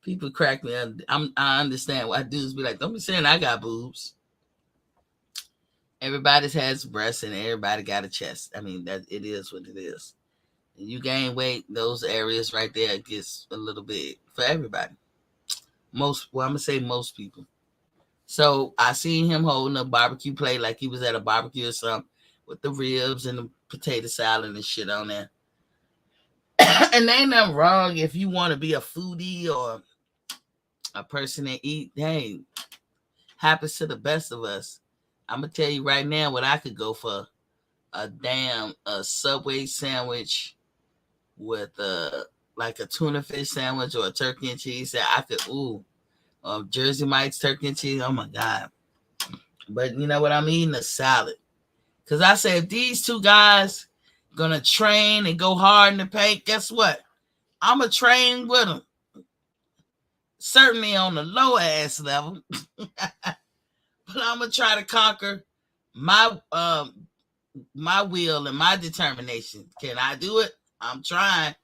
People crack me up. I understand why dudes be like, don't be saying I got boobs. Everybody has breasts and everybody got a chest. I mean, that it is what it is. And you gain weight, those areas right there gets a little big for everybody. I'm going to say most people. So I seen him holding a barbecue plate like he was at a barbecue or something with the ribs and the potato salad and shit on there. And there ain't nothing wrong if you want to be a foodie or a person that eat. Hey, happens to the best of us. I'm going to tell you right now what I could go for. A Subway sandwich with like a tuna fish sandwich or a turkey and cheese. I could, Jersey Mike's turkey and cheese. Oh my God. But you know what? I'm eating a salad. Because I say, if these two guys going to train and go hard in the paint, guess what? I'm going to train with them. Certainly on the low ass level. But I'm going to try to conquer my will and my determination. Can I do it? I'm trying.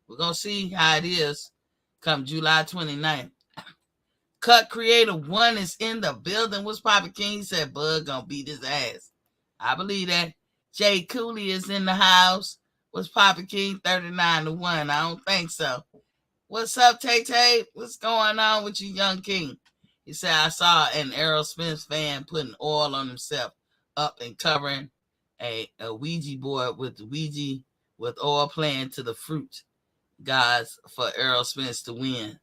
We're going to see how it is come July 29th. Cut Creator 1 is in the building. What's Papa King? He said Bud gonna beat his ass. I believe that. Jay Cooley is in the house. What's Papa King? 39-1. I don't think so. What's up, Tay Tay? What's going on with you, young king? He said, I saw an Errol Spence fan putting oil on himself up and covering a Ouija board with oil playing to the fruit gods for Errol Spence to win.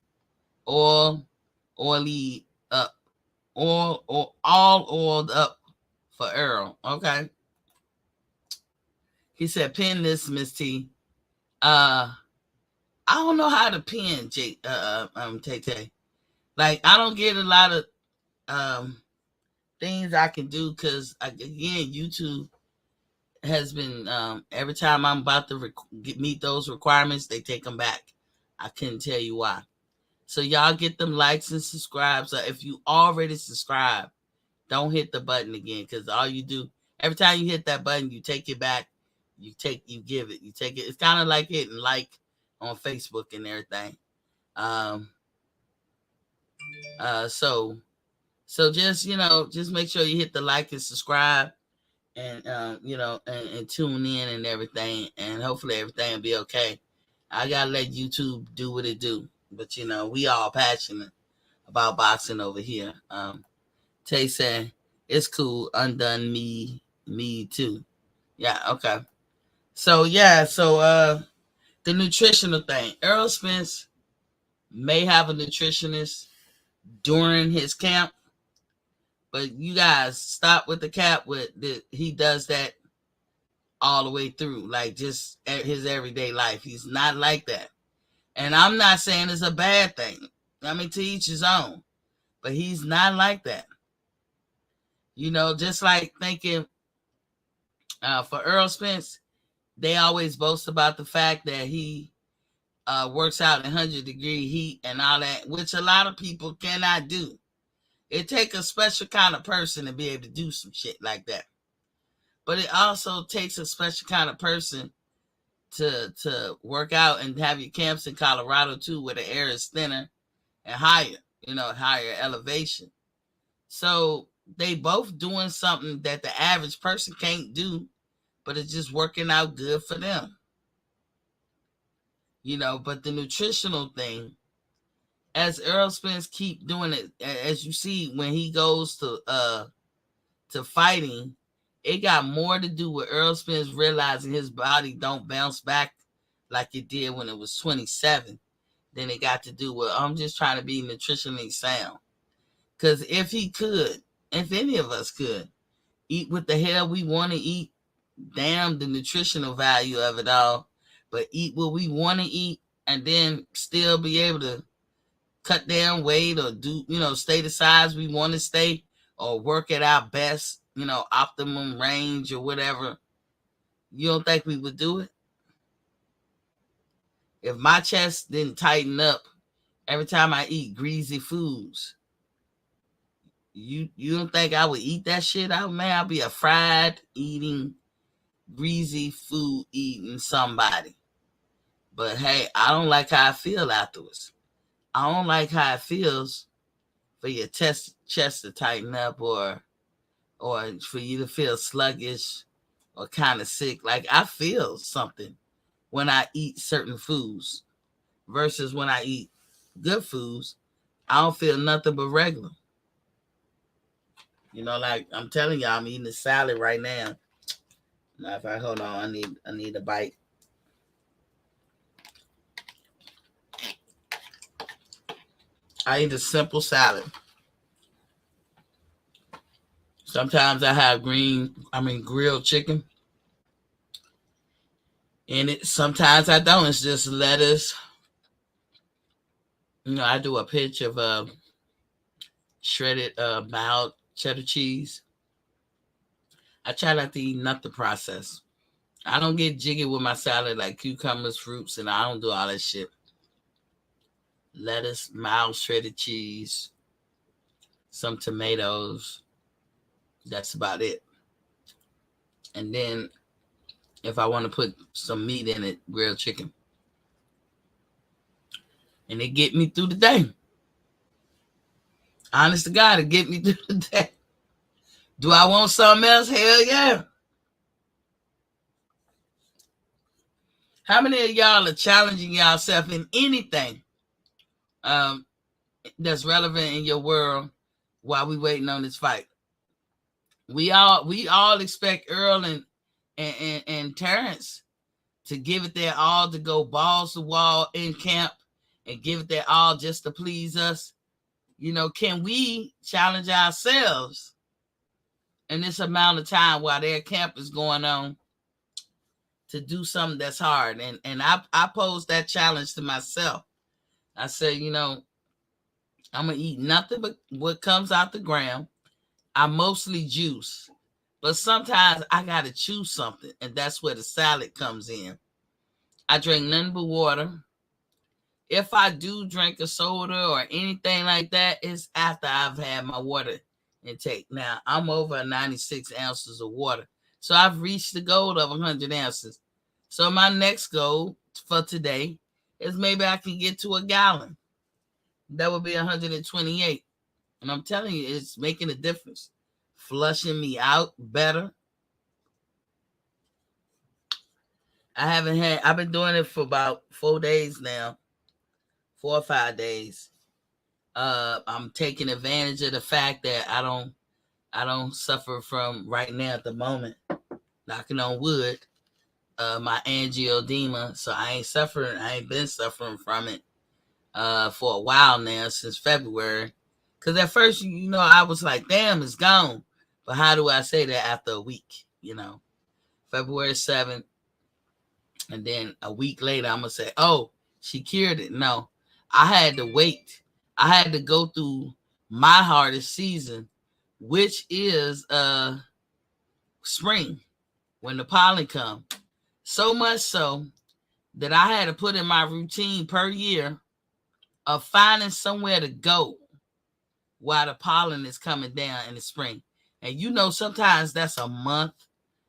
Oily up. All oiled up for Errol. Okay. He said, pin this, Miss T. I don't know how to pin Tay. Like, I don't get a lot of things I can do because, again, YouTube has been, every time I'm about to meet those requirements, they take them back. I couldn't tell you why. So y'all get them likes and subscribe. So if you already subscribe, don't hit the button again, because all you do, every time you hit that button, you take it back. You give it. It's kind of like hitting like on Facebook and everything. So just, just make sure you hit the like and subscribe, and and tune in and everything, and hopefully everything will be okay. I gotta let YouTube do what it do, but we all passionate about boxing over here. Tay said it's cool. Undone me too. Yeah, okay. So the nutritional thing. Errol Spence may have a nutritionist during his camp, but you guys stop with the cap. He does that all the way through, like just his everyday life. He's not like that, and I'm not saying it's a bad thing. I mean, to each his own, but he's not like that. Just like thinking for Errol Spence, they always boast about the fact that he works out in 100-degree heat and all that, which a lot of people cannot do. It takes a special kind of person to be able to do some shit like that. But it also takes a special kind of person to work out and have your camps in Colorado too, where the air is thinner and higher, higher elevation. So they both doing something that the average person can't do, but it's just working out good for them. But the nutritional thing, as Errol Spence keep doing it, as you see when he goes to fighting, it got more to do with Errol Spence realizing his body don't bounce back like it did when it was 27 than it got to do with, I'm just trying to be nutritionally sound. Because if any of us could eat what the hell we want to eat, damn the nutritional value of it all, but eat what we want to eat and then still be able to cut down weight or do, stay the size we want to stay or work at our best, optimum range or whatever, you don't think we would do it? If my chest didn't tighten up every time I eat greasy foods, you don't think I would eat that shit out, man? I'll be a fried eating, greasy food eating somebody. But hey, I don't like how I feel afterwards. I don't like how it feels for your chest to tighten up or for you to feel sluggish or kind of sick. Like, I feel something when I eat certain foods versus when I eat good foods. I don't feel nothing but regular. Like I'm telling you, I'm eating a salad right now. Matter of fact, hold on, I need a bite. I eat a simple salad. Sometimes I have grilled chicken in it. Sometimes I don't. It's just lettuce. I do a pinch of shredded mild cheddar cheese. I try not to eat nothing processed. I don't get jiggy with my salad like cucumbers, fruits, and I don't do all that shit. Lettuce, mild shredded cheese, some tomatoes. That's about it. And then if I want to put some meat in it, grilled chicken. And it get me through the day. Honest to God, it get me through the day. Do I want something else? Hell yeah. How many of y'all are challenging yourself in anything that's relevant in your world while we waiting on this fight. We all expect Earl and Terence to give it their all, to go balls to wall in camp and give it their all just to please us. Can we challenge ourselves in this amount of time while their camp is going on to do something that's hard? And I posed that challenge to myself. I said, I'm going to eat nothing but what comes out the ground. I mostly juice, but sometimes I got to choose something, and that's where the salad comes in. I drink nothing but water. If I do drink a soda or anything like that, it's after I've had my water intake. Now, I'm over 96 ounces of water, so I've reached the goal of 100 ounces. So my next goal for today is maybe I can get to a gallon. That would be 128. And I'm telling you, it's making a difference. Flushing me out better. I've been doing it for about 4 days now. 4 or 5 days. I'm taking advantage of the fact that I don't suffer from right now at the moment, knocking on wood, my angioedema. So I ain't been suffering from it for a while now, since February. Because at first, I was like, damn, it's gone. But how do I say that after a week? February 7th. And then a week later, I'm going to say, oh, she cured it. No, I had to wait. I had to go through my hardest season, which is spring, when the pollen comes. So much so that I had to put in my routine per year of finding somewhere to go while the pollen is coming down in the spring. And sometimes that's a month.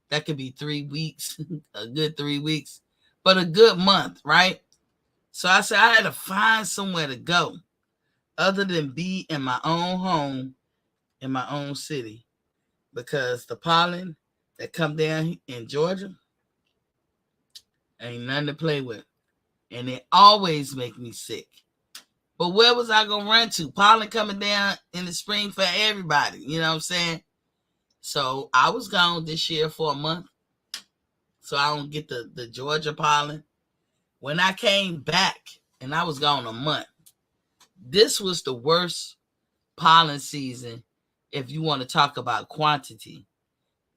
That could be 3 weeks, a good 3 weeks, but a good month, right? So I said I had to find somewhere to go other than be in my own home, in my own city, because the pollen that come down in Georgia ain't nothing to play with. And it always make me sick. But where was I going to run to? Pollen coming down in the spring for everybody. You know what I'm saying? So I was gone this year for a month, so I don't get the Georgia pollen. When I came back, and I was gone a month, this was the worst pollen season if you want to talk about quantity,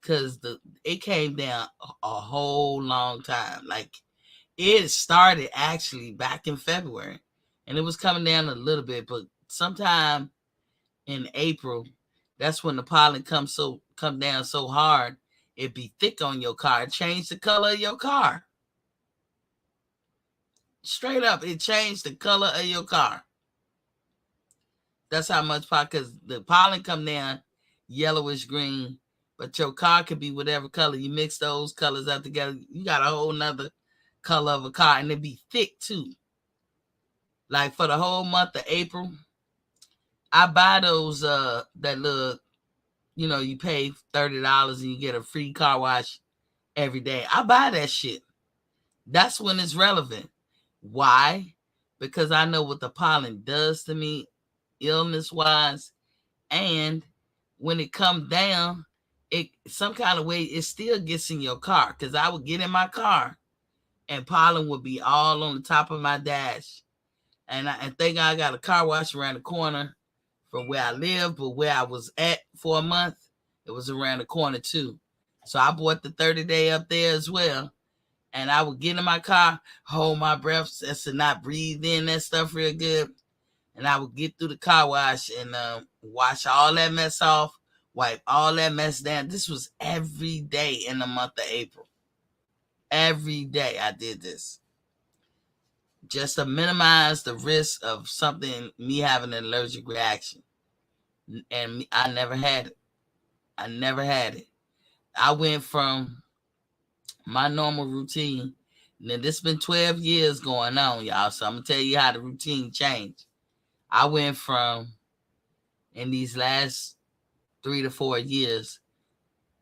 because it came down a whole long time. Like, it started actually back in February, and it was coming down a little bit, but sometime in April, that's when the pollen come down so hard, it be thick on your car. It changed the color of your car. Straight up, it changed the color of your car. That's how much pollen, because the pollen come down yellowish green, but your car could be whatever color. You mix those colors up together, you got a whole nother color of a car, and it be thick too. Like, for the whole month of April, I buy those that little, you pay $30 and you get a free car wash every day. I buy that shit. That's when it's relevant. Why? Because I know what the pollen does to me illness-wise, and when it comes down, it some kind of way it still gets in your car. Because I would get in my car and pollen would be all on the top of my dash. And I think I got a car wash around the corner from where I live, but where I was at for a month, it was around the corner too. So I bought the 30-day up there as well. And I would get in my car, hold my breath, just to not breathe in that stuff real good. And I would get through the car wash and wash all that mess off, wipe all that mess down. This was every day in the month of April. Every day I did this, just to minimize the risk of me having an allergic reaction. And I never had it. I went from my normal routine. Now, this been 12 years going on, y'all. So I'm going to tell you how the routine changed. I went from, in these last 3 to 4 years,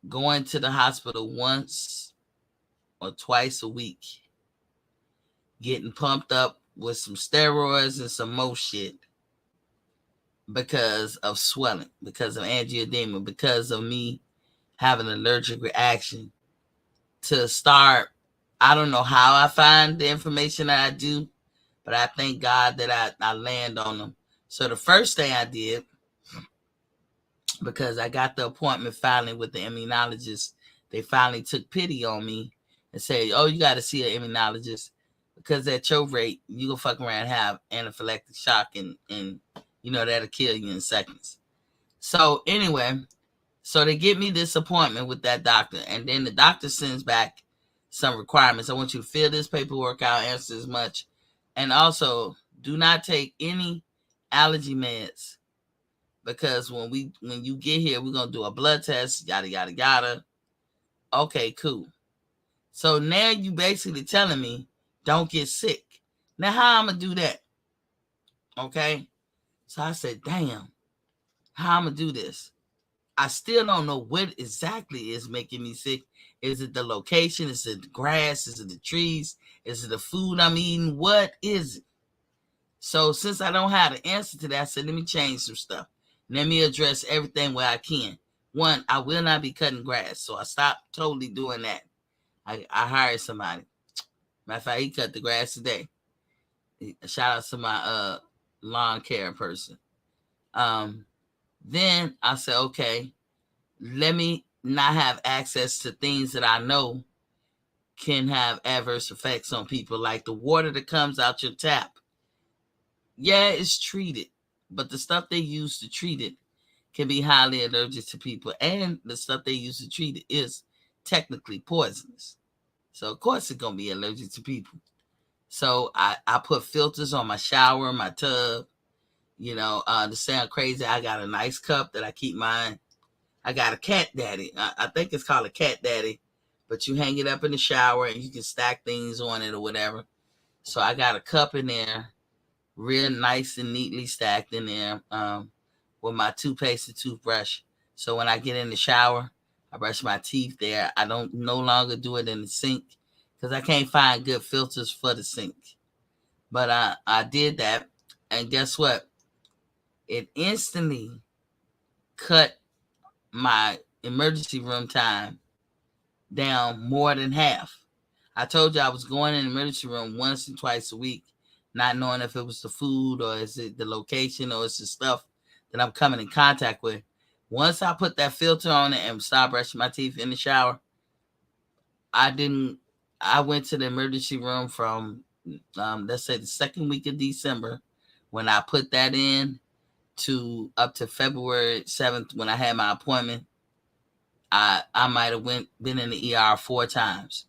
going to the hospital once or twice a week, getting pumped up with some steroids and some more shit. because of swelling, because of angioedema, because of me having an allergic reaction, to start. I don't know how I find the information that I do, but I thank God that I land on them. So the first thing I did, because I got the appointment finally with the immunologist, they finally took pity on me and said, oh, you got to see an immunologist because at your rate, you gonna fuck around and have anaphylactic shock and that'll kill you in seconds. So anyway, so they get me this appointment with that doctor, and then the doctor sends back some requirements. I want you to fill this paperwork out, answer as much, and also do not take any allergy meds because when you get here, we're gonna do a blood test, yada yada yada. Okay, cool. So now you basically telling me don't get sick. Now how I'm gonna do that? Okay. So I said, damn, how I'm gonna do this? I still don't know what exactly is making me sick. Is it the location? Is it the grass? Is it the trees? Is it the food I'm eating? What is it? So since I don't have the answer to that, I said, let me change some stuff. Let me address everything where I can. One, I will not be cutting grass. So I stopped totally doing that. I hired somebody. Matter of fact, he cut the grass today. Shout out to my lawn care person. Then I said, okay, let me not have access to things that I know can have adverse effects on people, like the water that comes out your tap. Yeah, it's treated, but the stuff they use to treat it can be highly allergic to people, and the stuff they use to treat it is technically poisonous. So of course it's gonna be allergic to people. So I put filters on my shower, my tub. To sound crazy, I got a nice cup that I keep mine. I got a cat daddy. I think it's called a cat daddy, but you hang it up in the shower and you can stack things on it or whatever. So I got a cup in there, real nice and neatly stacked in there, with my toothpaste and toothbrush. So when I get in the shower, I brush my teeth there. I don't no longer do it in the sink because I can't find good filters for the sink. But I did that, and guess what? It instantly cut my emergency room time down more than half. I told you I was going in the emergency room once and twice a week, not knowing if it was the food or is it the location or it's the stuff that I'm coming in contact with. Once I put that filter on it and started brushing my teeth in the shower, I went to the emergency room from, let's say, the second week of December when I put that in to up to February 7th when I had my appointment. I might have been in the ER 4 times.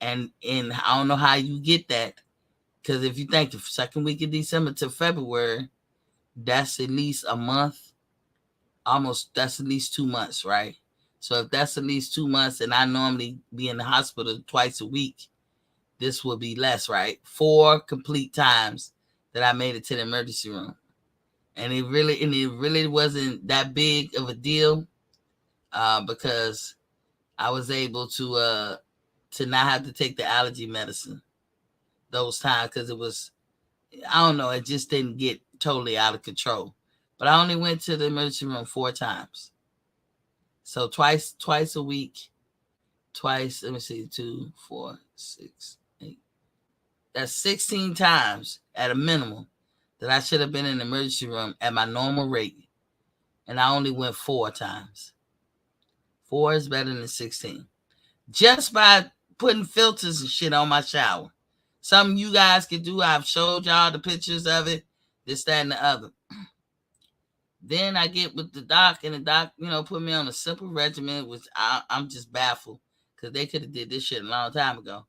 And I don't know how you get that, because if you think the second week of December to February, that's at least a month. Almost, that's at least 2 months, right? So if that's at least 2 months and I normally be in the hospital twice a week, this would be less, right? 4 complete times that I made it to the emergency room. And it really wasn't that big of a deal, because I was able to not have to take the allergy medicine those times, because it was, I don't know, it just didn't get totally out of control. But I only went to the emergency room 4 times. So twice a week, twice, let me see, 2, 4, 6, 8. That's 16 times at a minimum that I should have been in the emergency room at my normal rate. And I only went 4 times. 4 is better than 16. Just by putting filters and shit on my shower. Something you guys can do. I've showed y'all the pictures of it. This, that, and the other. Then I get with the doc, and the doc, put me on a simple regimen, which I'm just baffled, because they could have did this shit a long time ago.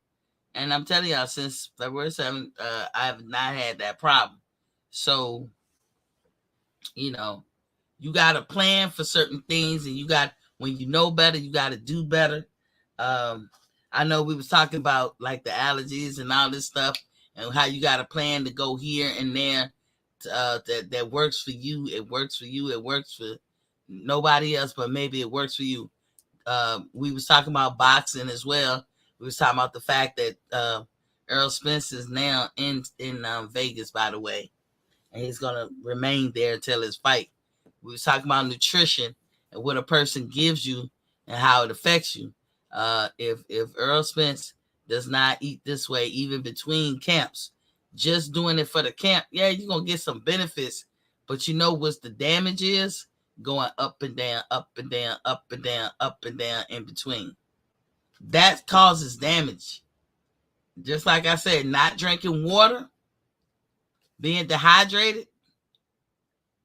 And I'm telling y'all, since February 7th, I have not had that problem. So, you got to plan for certain things, and when you know better, you got to do better. I know we was talking about like the allergies and all this stuff, and how you got a plan to go here and there. That works for you. It works for you. It works for nobody else, but maybe it works for you. We was talking about boxing as well. We was talking about the fact that Errol Spence is now in Vegas, by the way, and he's gonna remain there until his fight. We was talking about nutrition and what a person gives you and how it affects you. If Errol Spence does not eat this way, even between camps, just doing it for the camp, yeah, you're gonna get some benefits, but you know what the damage is? Going up and down, up and down, up and down, up and down in between. That causes damage. Just like I said, not drinking water, being dehydrated,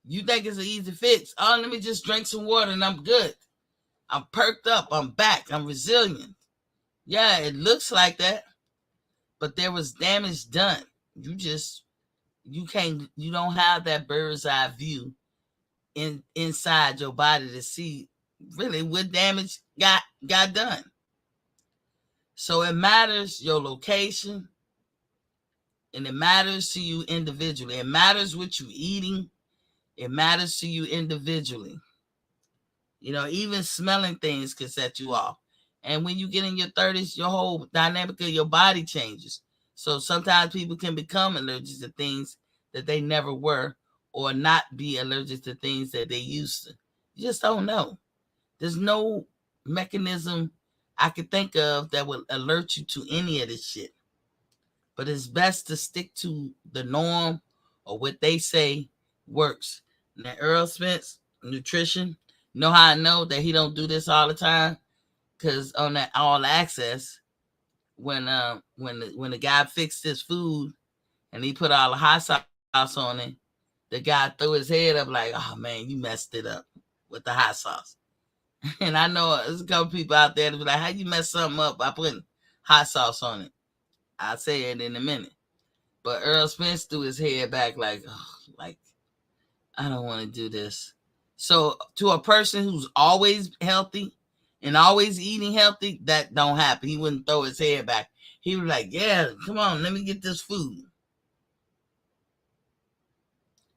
you think it's an easy fix. Oh, let me just drink some water and I'm good. I'm perked up. I'm back. I'm resilient. Yeah, it looks like that, but there was damage done. You don't have that bird's eye view inside your body to see really what damage got done. So it matters your location, and it matters to you individually. It matters what you're eating. It matters to you individually. Even smelling things can set you off. And when you get in your 30s, your whole dynamic of your body changes. So sometimes people can become allergic to things that they never were, or not be allergic to things that they used to. You just don't know. There's no mechanism I could think of that would alert you to any of this shit. But it's best to stick to the norm or what they say works. Now, Errol Spence, nutrition, know how I know that he don't do this all the time? Because on that All Access, when the guy fixed his food and he put all the hot sauce on it, the guy threw his head up like, "Oh man, you messed it up with the hot sauce." And I know there's a couple people out there that be like, "How you mess something up by putting hot sauce on it?" I'll say it in a minute. But Errol Spence threw his head back like, "Oh, like I don't want to do this." So to a person who's always healthy and always eating healthy, that don't happen. He wouldn't throw his head back. He was like, "Yeah, come on, let me get this food."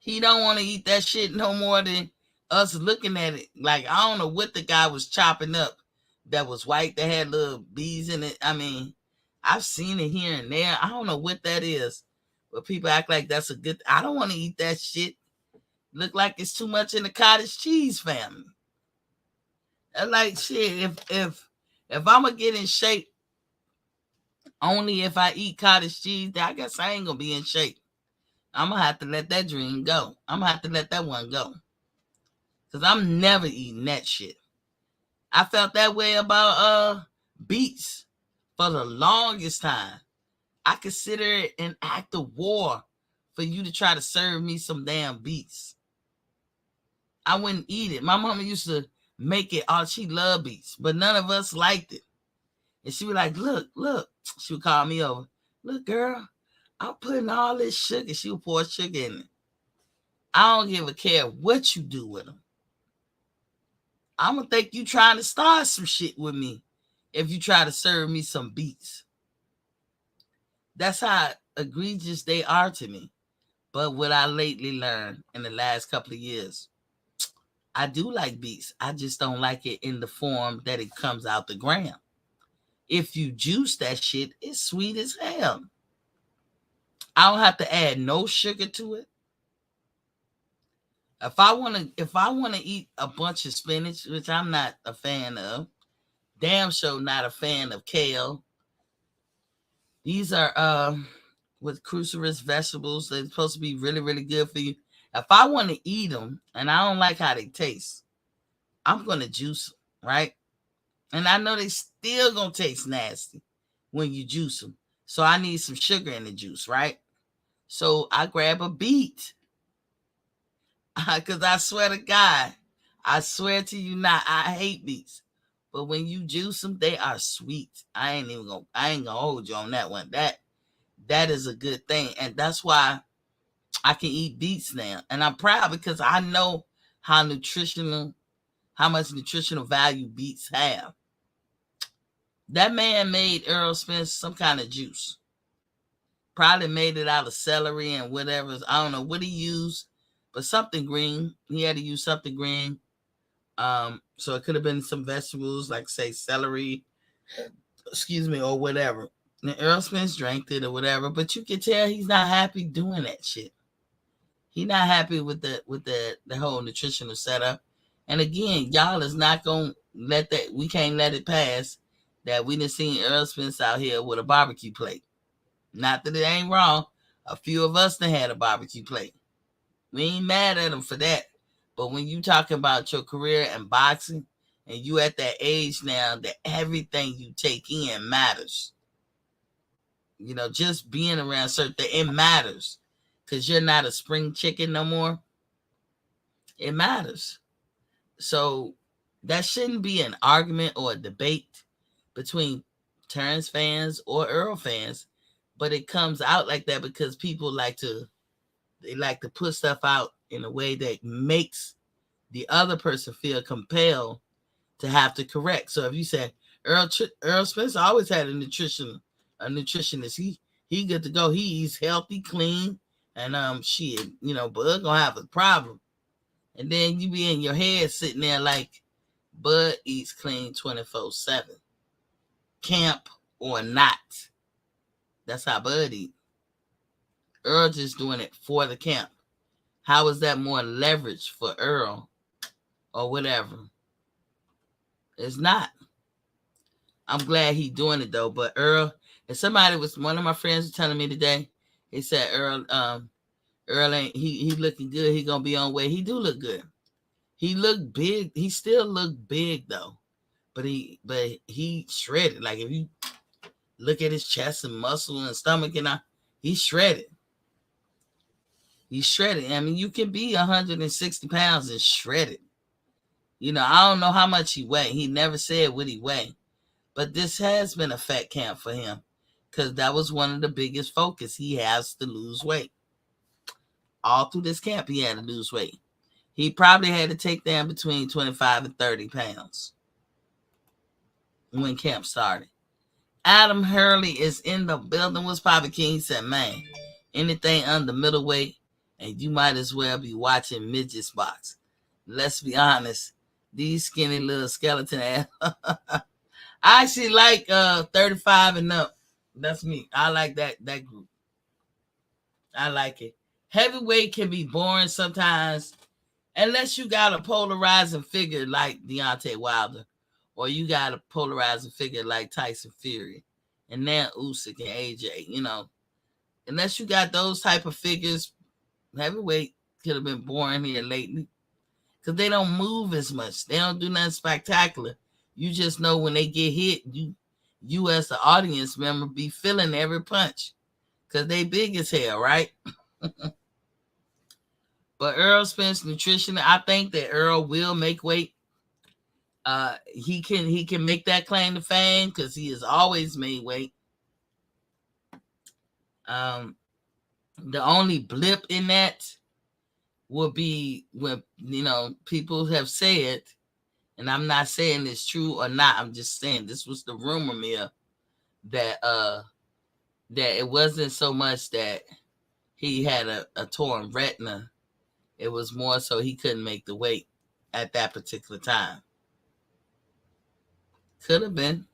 He don't want to eat that shit no more than us looking at it. Like, I don't know what the guy was chopping up that was white, that had little bees in it. I mean, I've seen it here and there. I don't know what that is. But people act like that's a good... I don't want to eat that shit. Look like it's too much in the cottage cheese family. Like, shit, if I'm going to get in shape only if I eat cottage cheese, then I guess I ain't going to be in shape. I'm going to have to let that dream go. I'm going to have to let that one go. Because I'm never eating that shit. I felt that way about beets for the longest time. I consider it an act of war for you to try to serve me some damn beets. I wouldn't eat it. My mama used to make it. Oh, she loved beets, but none of us liked it. And she was like, look. She would call me over. "Look, girl, I'm putting all this sugar." She would pour sugar in it. I don't give a care what you do with them. I'm going to think you trying to start some shit with me if you try to serve me some beets. That's how egregious they are to me. But what I lately learned in the last couple of years, I do like beets. I just don't like it in the form that it comes out the ground. If you juice that shit, it's sweet as hell. I don't have to add no sugar to it. If I want to eat a bunch of spinach, which I'm not a fan of, damn sure not a fan of kale. These are with cruciferous vegetables. They're supposed to be really, really good for you. If I want to eat them and I don't like how they taste, I'm going to juice them, right? And I know they still going to taste nasty when you juice them. So I need some sugar in the juice, right? So I grab a beet. Because I swear to God, I swear to you not, I hate beets. But when you juice them, they are sweet. I ain't gonna hold you on that one. That is a good thing. And that's why I can eat beets now. And I'm proud because I know how much nutritional value beets have. That man made Errol Spence some kind of juice. Probably made it out of celery and whatever. I don't know what he used, but something green. He had to use something green. So it could have been some vegetables, like say celery, or whatever. And Errol Spence drank it or whatever, but you can tell he's not happy doing that shit. He not happy with the whole nutritional setup. And again, y'all is not gonna let that. We can't let it pass that we done seen Errol Spence out here with a barbecue plate. Not that it ain't wrong. A few of us done had a barbecue plate. We ain't mad at him for that. But when you talking about your career and boxing, and you at that age now that everything you take in matters. Just being around certain things, it matters. Because you're not a spring chicken no more. It matters. So that shouldn't be an argument or a debate between Terence fans or Errol fans. But it comes out like that because people like to put stuff out in a way that makes the other person feel compelled to have to correct. So if you say Errol Spence always had a nutritionist, he good to go. He eats healthy, clean, and Bud gonna have a problem. And then you be in your head sitting there like Bud eats clean 24/7, camp or not. That's how Bud eat. Earl just doing it for the camp. How is that more leverage for Earl or whatever? It's not. I'm glad he doing it though. But Earl, and one of my friends was telling me today, he said Earl ain't he looking good. He gonna be on way. He do look good. He look big. He still look big though. But he shredded. Like if you look at his chest and muscle and stomach and he's shredded. He's shredded. I mean, you can be 160 pounds and shredded. I don't know how much he weighed. He never said what he weighed. But this has been a fat camp for him because that was one of the biggest focus. He has to lose weight. All through this camp, he had to lose weight. He probably had to take down between 25 and 30 pounds when camp started. Adam Hurley is in the building. What's Papa King? He said, man, anything under middleweight, and you might as well be watching midgets box. Let's be honest. These skinny little skeleton ass. I actually like 35 and up. That's me. I like that group. I like it. Heavyweight can be boring sometimes, unless you got a polarizing figure like Deontay Wilder, or you got a polarizing figure like Tyson Fury, and now Usyk and AJ. Unless you got those type of figures, heavyweight could have been boring here lately because they don't move as much. They don't do nothing spectacular. You just know when they get hit, you as the audience member be feeling every punch because they big as hell, right? But Errol Spence nutrition, I think that Errol will make weight. He can make that claim to fame because he has always made weight. The only blip in that will be when people have said, and I'm not saying it's true or not. I'm just saying this was the rumor mill that it wasn't so much that he had a torn retina. It was more so he couldn't make the weight at that particular time. Could have been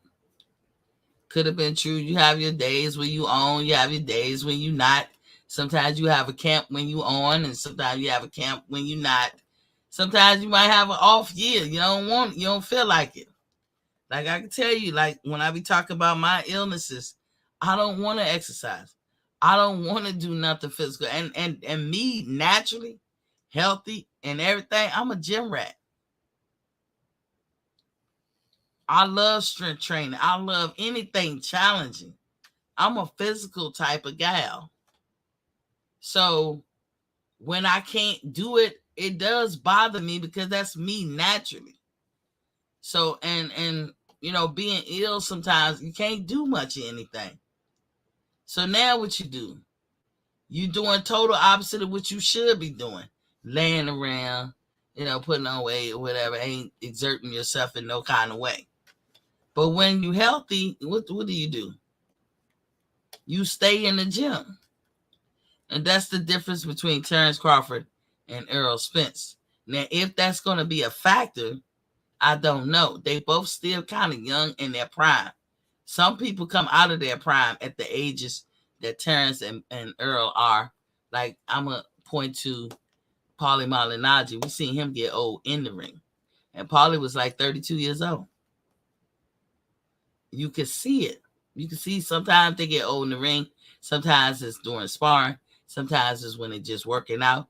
true. You have your days when you on. You have your days when you not. Sometimes you have a camp when you on, and sometimes you have a camp when you not. Sometimes you might have an off year. You don't feel like it. Like I can tell you, like when I be talking about my illnesses, I don't want to exercise. I don't want to do nothing physical. And me naturally healthy and everything, I'm a gym rat. I love strength training. I love anything challenging. I'm a physical type of gal. So when I can't do it, it does bother me because that's me naturally. So and being ill sometimes you can't do much of anything. So now what you do? You doing total opposite of what you should be doing. Laying around, putting on weight or whatever, ain't exerting yourself in no kind of way. But when you healthy, what do? You stay in the gym. And that's the difference between Terence Crawford and Errol Spence. Now, if that's going to be a factor, I don't know. They both still kind of young in their prime. Some people come out of their prime at the ages that Terence and Errol are. Like, I'm going to point to Paulie Malignaggi. We seen him get old in the ring. And Paulie was like 32 years old. You can see it. You can see sometimes they get old in the ring. Sometimes it's during sparring. Sometimes it's when they're just working out.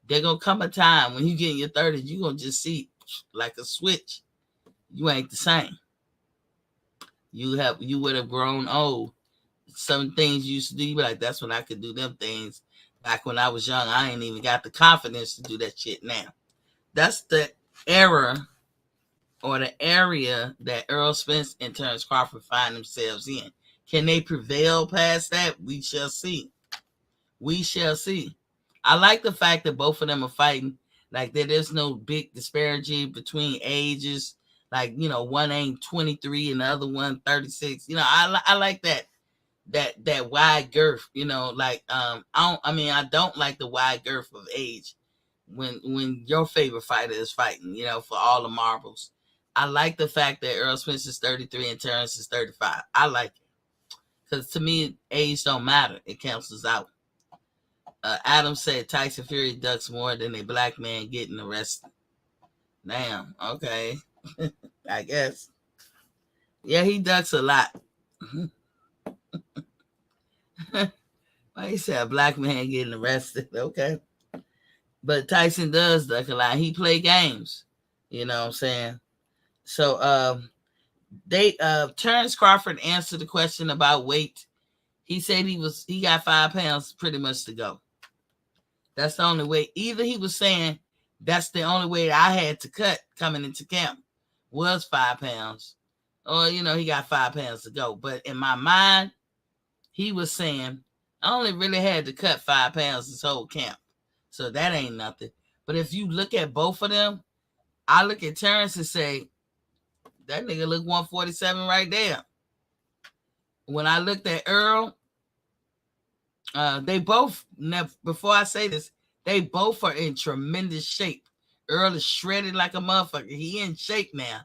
There's going to come a time when you get in your 30s, you're going to just see like a switch. You ain't the same. You would have grown old. Some things you used to do, you be like, that's when I could do them things. Back when I was young, I ain't even got the confidence to do that shit now. That's the era or the area that Errol Spence and Terence Crawford find themselves in. Can they prevail past that? We shall see. We shall see. I like the fact that both of them are fighting. Like there's no big disparity between ages. Like, one ain't 23 and the other one 36. I like that wide girth. I don't like the wide girth of age when your favorite fighter is fighting. For all the marbles. I like the fact that Errol Spence is 33 and Terence is 35. I like it because to me, age don't matter. It cancels out. Adam said Tyson Fury ducks more than a black man getting arrested. Damn. Okay. I guess. Yeah, he ducks a lot. Why you say a black man getting arrested? Okay. But Tyson does duck a lot. He play games. You know what I'm saying? So Terence Crawford answered the question about weight. He said he got 5 pounds pretty much to go. That's the only way. Either he was saying that's the only way I had to cut coming into camp was 5 pounds. Or, he got 5 pounds to go. But in my mind, he was saying I only really had to cut 5 pounds this whole camp. So that ain't nothing. But if you look at both of them, I look at Terence and say, that nigga look 147 right there. When I looked at Errol, they both, before I say this, they both are in tremendous shape. Errol is shredded like a motherfucker. He in shape now.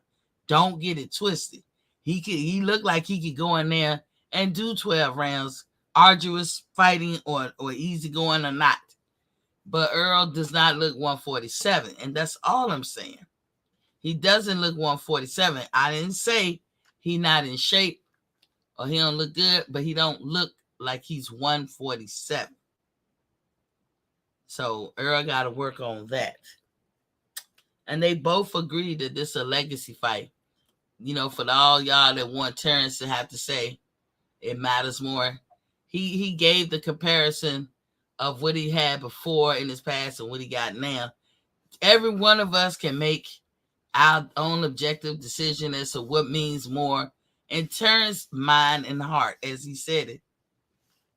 Don't get it twisted. He looked like he could go in there and do 12 rounds, arduous fighting or easy going or not. But Errol does not look 147, and that's all I'm saying. He doesn't look 147. I didn't say he not in shape or he don't look good, but he don't look like he's 147. So Errol got to work on that. And they both agreed that this is a legacy fight. For all y'all that want Terence to have to say it matters more, he gave the comparison of what he had before in his past and what he got now. Every one of us can make our own objective decision as to what means more in Terrence's mind and heart, as he said it.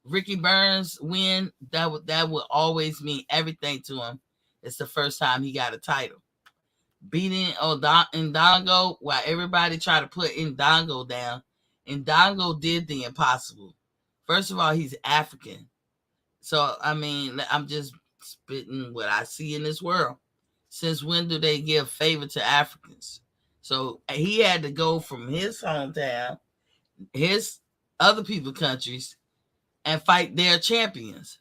Ricky Burns win, that would always mean everything to him. It's the first time he got a title. Beating Ndongo, while everybody tried to put Ndongo down, Ndongo did the impossible. First of all, he's African. So, I'm just spitting what I see in this world. Since when do they give favor to Africans? So he had to go from his hometown, his other people's countries, and fight their champions.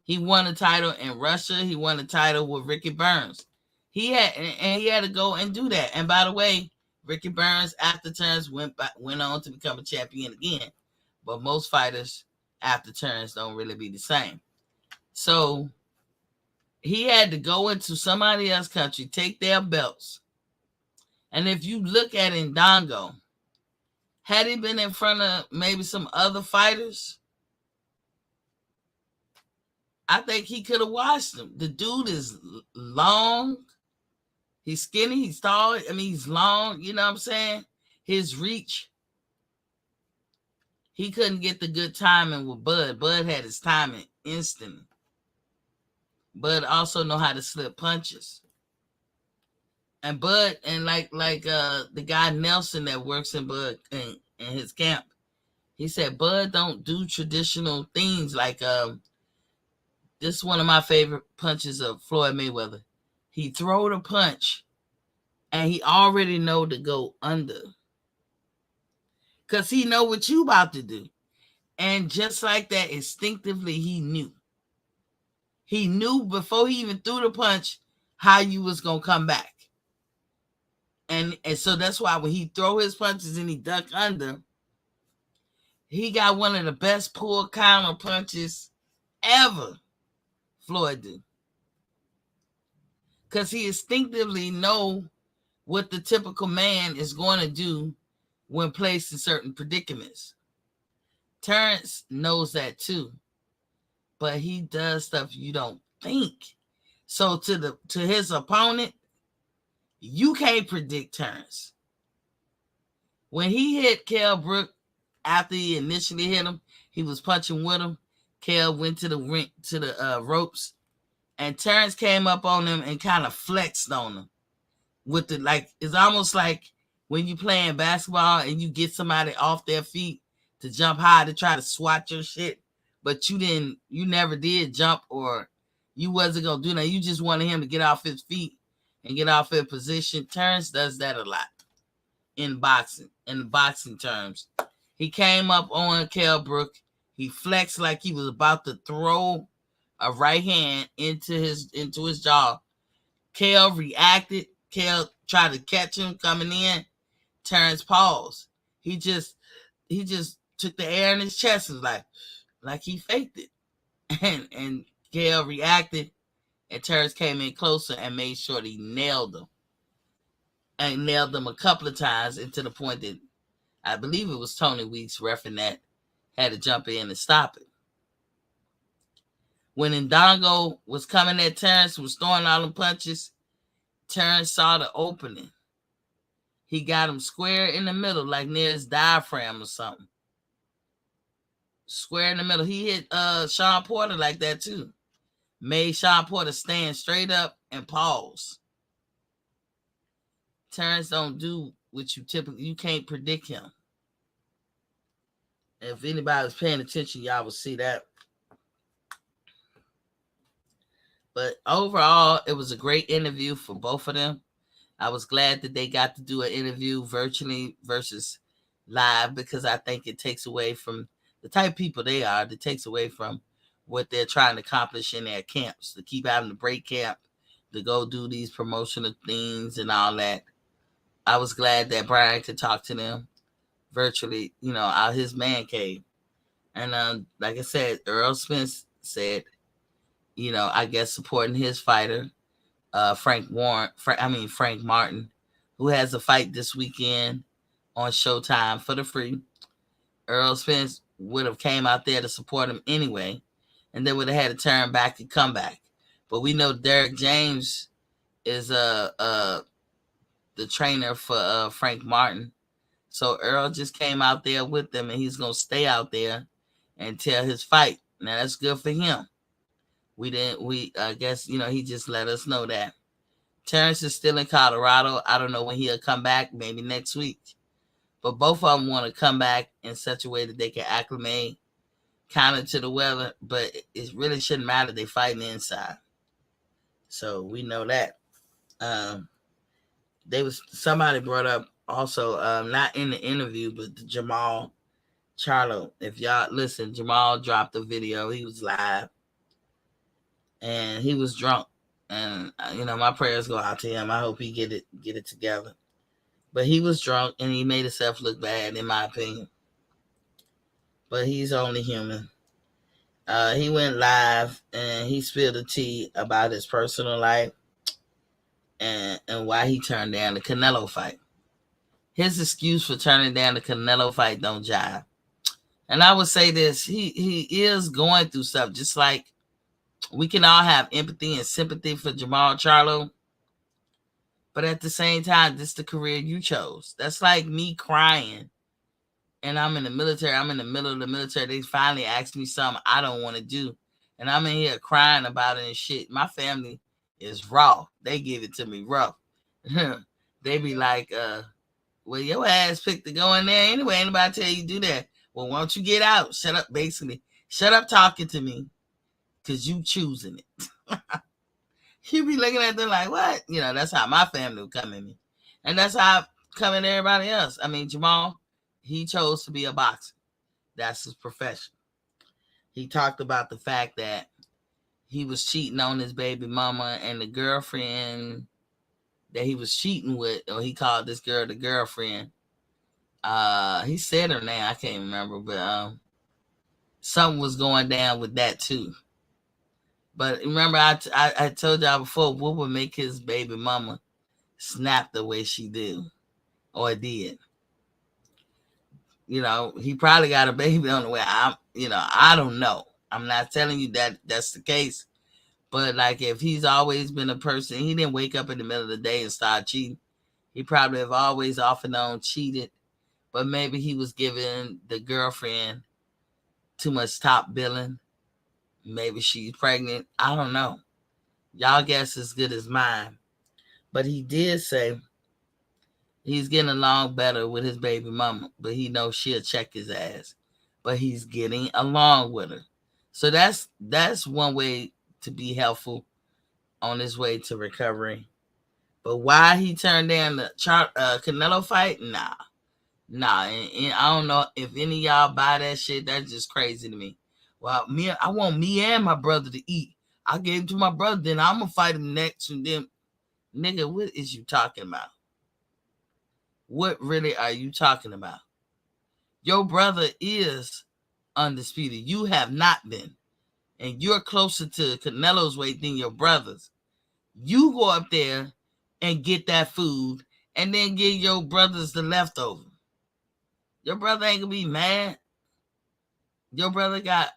He won a title in Russia. He won a title with Ricky Burns. He had to go and do that. And by the way, Ricky Burns after Terence went on to become a champion again. But most fighters after Terence don't really be the same. So he had to go into somebody else's country, take their belts. And if you look at Ndongo, had he been in front of maybe some other fighters, I think he could have watched him. The dude is long. He's skinny. He's tall. He's long. You know what I'm saying? His reach. He couldn't get the good timing with Bud. Bud had his timing instantly. Bud also know how to slip punches. And Bud, and like the guy Nelson that works in Bud in his camp, he said Bud don't do traditional things like this is one of my favorite punches of Floyd Mayweather. He throw the punch and he already know to go under. Because he know what you about to do. And just like that, instinctively he knew. He knew before he even threw the punch how you was gonna come back. And so that's why when he throw his punches and he duck under, he got one of the best pull counter punches ever. Floyd did. Because he instinctively know what the typical man is going to do when placed in certain predicaments. Terence knows that too. But he does stuff you don't think. So to his opponent, you can't predict Terence. When he hit Kell Brook after he initially hit him, he was punching with him. Kell went to the ropes, and Terence came up on him and kind of flexed on him with the it's almost like when you playing basketball and you get somebody off their feet to jump high to try to swat your shit, but you never did jump, or you wasn't gonna do that. You just wanted him to get off his feet and get off his position. Terence does that a lot in boxing terms. He came up on Kell Brook. He flexed like he was about to throw a right hand into his jaw. Kell reacted. Kell tried to catch him coming in. Terence paused. He just took the air in his chest and was like he faked it. And Kell reacted, and Terence came in closer and made sure that he nailed him. And nailed them a couple of times, and to the point that I believe it was Tony Weeks, reffing that, had to jump in and stop it. When Ndongo was coming at Terence, was throwing all them punches, Terence saw the opening. He got him square in the middle, like near his diaphragm or something. Square in the middle. He hit Sean Porter like that too. Made Sean Porter stand straight up and pause. Terence don't do what you can't predict him. If anybody was paying attention, y'all would see that. But overall, it was a great interview for both of them. I was glad that they got to do an interview virtually versus live, because I think it takes away from the type of people they are. It takes away from what they're trying to accomplish in their camps, to keep having to break camp, to go do these promotional things and all that. I was glad that Brian could talk to them virtually, out his man cave. And like I said, Errol Spence said, I guess supporting his fighter, Frank Martin, who has a fight this weekend on Showtime for the free. Errol Spence would have came out there to support him anyway, and then would have had to turn back and come back. But we know Derek James is the trainer for Frank Martin. So Errol just came out there with them, and he's going to stay out there until his fight. Now, that's good for him. I guess, he just let us know that. Terence is still in Colorado. I don't know when he'll come back, maybe next week. But both of them want to come back in such a way that they can acclimate kind of to the weather, but it really shouldn't matter. They fighting inside. So we know that. Somebody brought up also, not in the interview, but the Jamal Charlo. If y'all listen, Jamal dropped a video. He was live, and he was drunk. And my prayers go out to him. I hope he get it together. But he was drunk, and he made himself look bad, in my opinion. But he's only human. He went live, and he spilled the tea about his personal life and why he turned down the Canelo fight. His excuse for turning down the Canelo fight don't jive. And I would say this, he is going through stuff, just like we can all have empathy and sympathy for Jamal Charlo. But at the same time, this is the career you chose. That's like me crying, and I'm in the military. I'm in the middle of the military. They finally asked me something I don't want to do, and I'm in here crying about it and shit. My family is raw. They give it to me rough. They be like, well, your ass picked to go in there anyway. Anybody tell you do that? Well, why don't you get out? Shut up, basically. Shut up talking to me, because you choosing it. You be looking at them like, what? That's how my family would come at me. And that's how I come at everybody else. I mean, Jamal, he chose to be a boxer. That's his profession. He talked about the fact that he was cheating on his baby mama, and the girlfriend that he was cheating with, or he called this girl the girlfriend. He said her name, I can't remember, but something was going down with that too. But remember, I told y'all before, what would make his baby mama snap the way she do or did? He probably got a baby on the way. I don't know. I'm not telling you that that's the case. But like, if he's always been a person, he didn't wake up in the middle of the day and start cheating. He probably have always off and on cheated. But maybe he was giving the girlfriend too much top billing. Maybe she's pregnant. I don't know. Y'all guess as good as mine. But he did say he's getting along better with his baby mama, but he knows she'll check his ass. But he's getting along with her. So that's one way to be helpful on his way to recovery. But why he turned down the Canelo fight? Nah. And I don't know if any of y'all buy that shit. That's just crazy to me. Well, I want me and my brother to eat. I gave him to my brother, then I'm gonna fight him next. And then, nigga, what is you talking about? What really are you talking about? Your brother is undisputed. You have not been. And you're closer to Canelo's weight than your brothers. You go up there and get that food and then give your brothers the leftover. Your brother ain't gonna be mad. Your brother got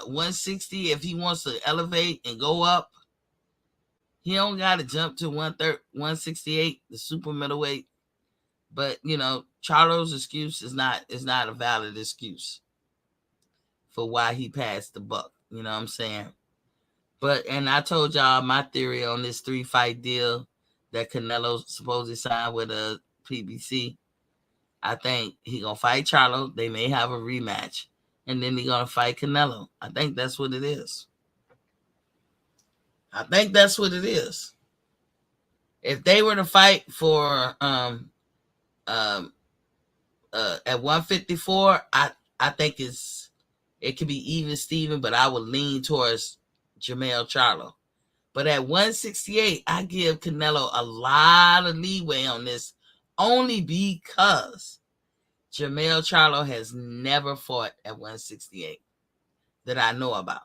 160. If he wants to elevate and go up, he don't got to jump to 168, the super middleweight. But Charlo's excuse is not a valid excuse for why he passed the buck. You know what I'm saying? And I told y'all my theory on this 3-fight deal that Canelo supposedly signed with a PBC. I think he gonna fight Charlo. They may have a rematch, and then he gonna fight Canelo. I think that's what it is. If they were to fight for at 154, I think it could be even Steven, but I would lean towards Jermell Charlo. But at 168, I give Canelo a lot of leeway on this, only because Jermell Charlo has never fought at 168 that I know about.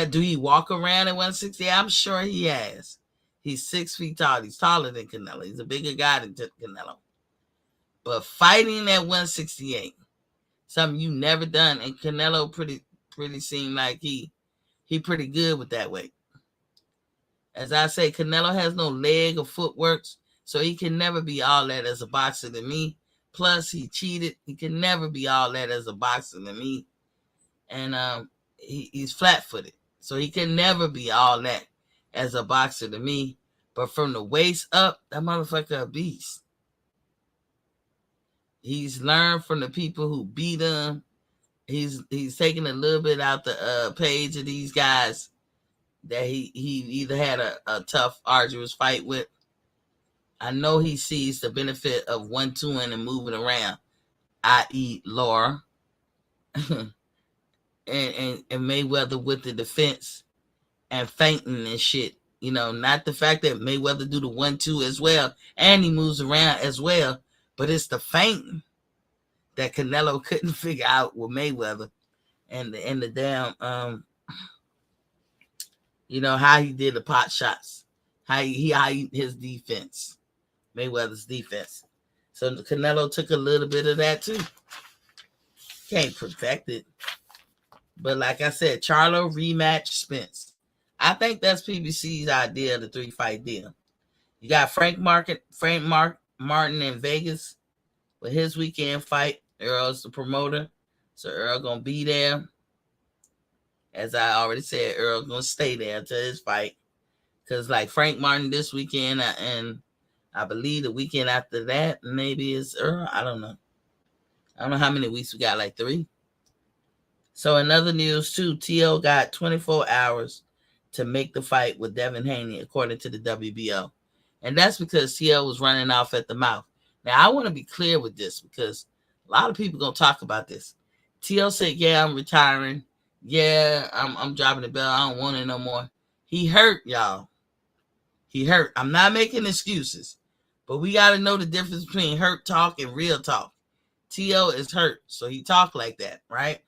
Do he walk around at 168? I'm sure he has. He's 6 feet tall. He's taller than Canelo. He's a bigger guy than Canelo. But fighting at 168, something you never done, and Canelo pretty seemed like he pretty good with that weight. As I say, Canelo has no leg or footwork, so he can never be all that as a boxer to me. Plus, he cheated. He can never be all that as a boxer to me. And he's flat-footed, so he can never be all that as a boxer to me. But from the waist up, that motherfucker a beast. He's learned from the people who beat him. He's taking a little bit out the page of these guys that he either had a tough, arduous fight with. I know he sees the benefit of 1-2ing and moving around, i.e. Laura. and Mayweather with the defense and feinting and shit. Not the fact that Mayweather do the 1-2 as well, and he moves around as well, but it's the feinting that Canelo couldn't figure out with Mayweather, and the damn how he did the pot shots, how his defense, Mayweather's defense. So Canelo took a little bit of that too. Can't perfect it, but like I said, Charlo rematch Spence. I think that's PBC's idea of the 3-fight deal. You got Frank Martin in Vegas with his weekend fight. Errol's the promoter, so Errol gonna be there. As I already said, Errol's gonna stay there until his fight, because like Frank Martin this weekend, and I believe the weekend after that maybe is Errol. I don't know how many weeks we got, like 3. So in other news too, T.O. got 24 hours to make the fight with Devin Haney, according to the WBO. And that's because T.O. was running off at the mouth. Now, I want to be clear with this, because a lot of people going to talk about this. T.O. said, yeah, I'm retiring. Yeah, I'm dropping the belt. I don't want it no more. He hurt, y'all. He hurt. I'm not making excuses, but we got to know the difference between hurt talk and real talk. T.O. is hurt, so he talk like that, right?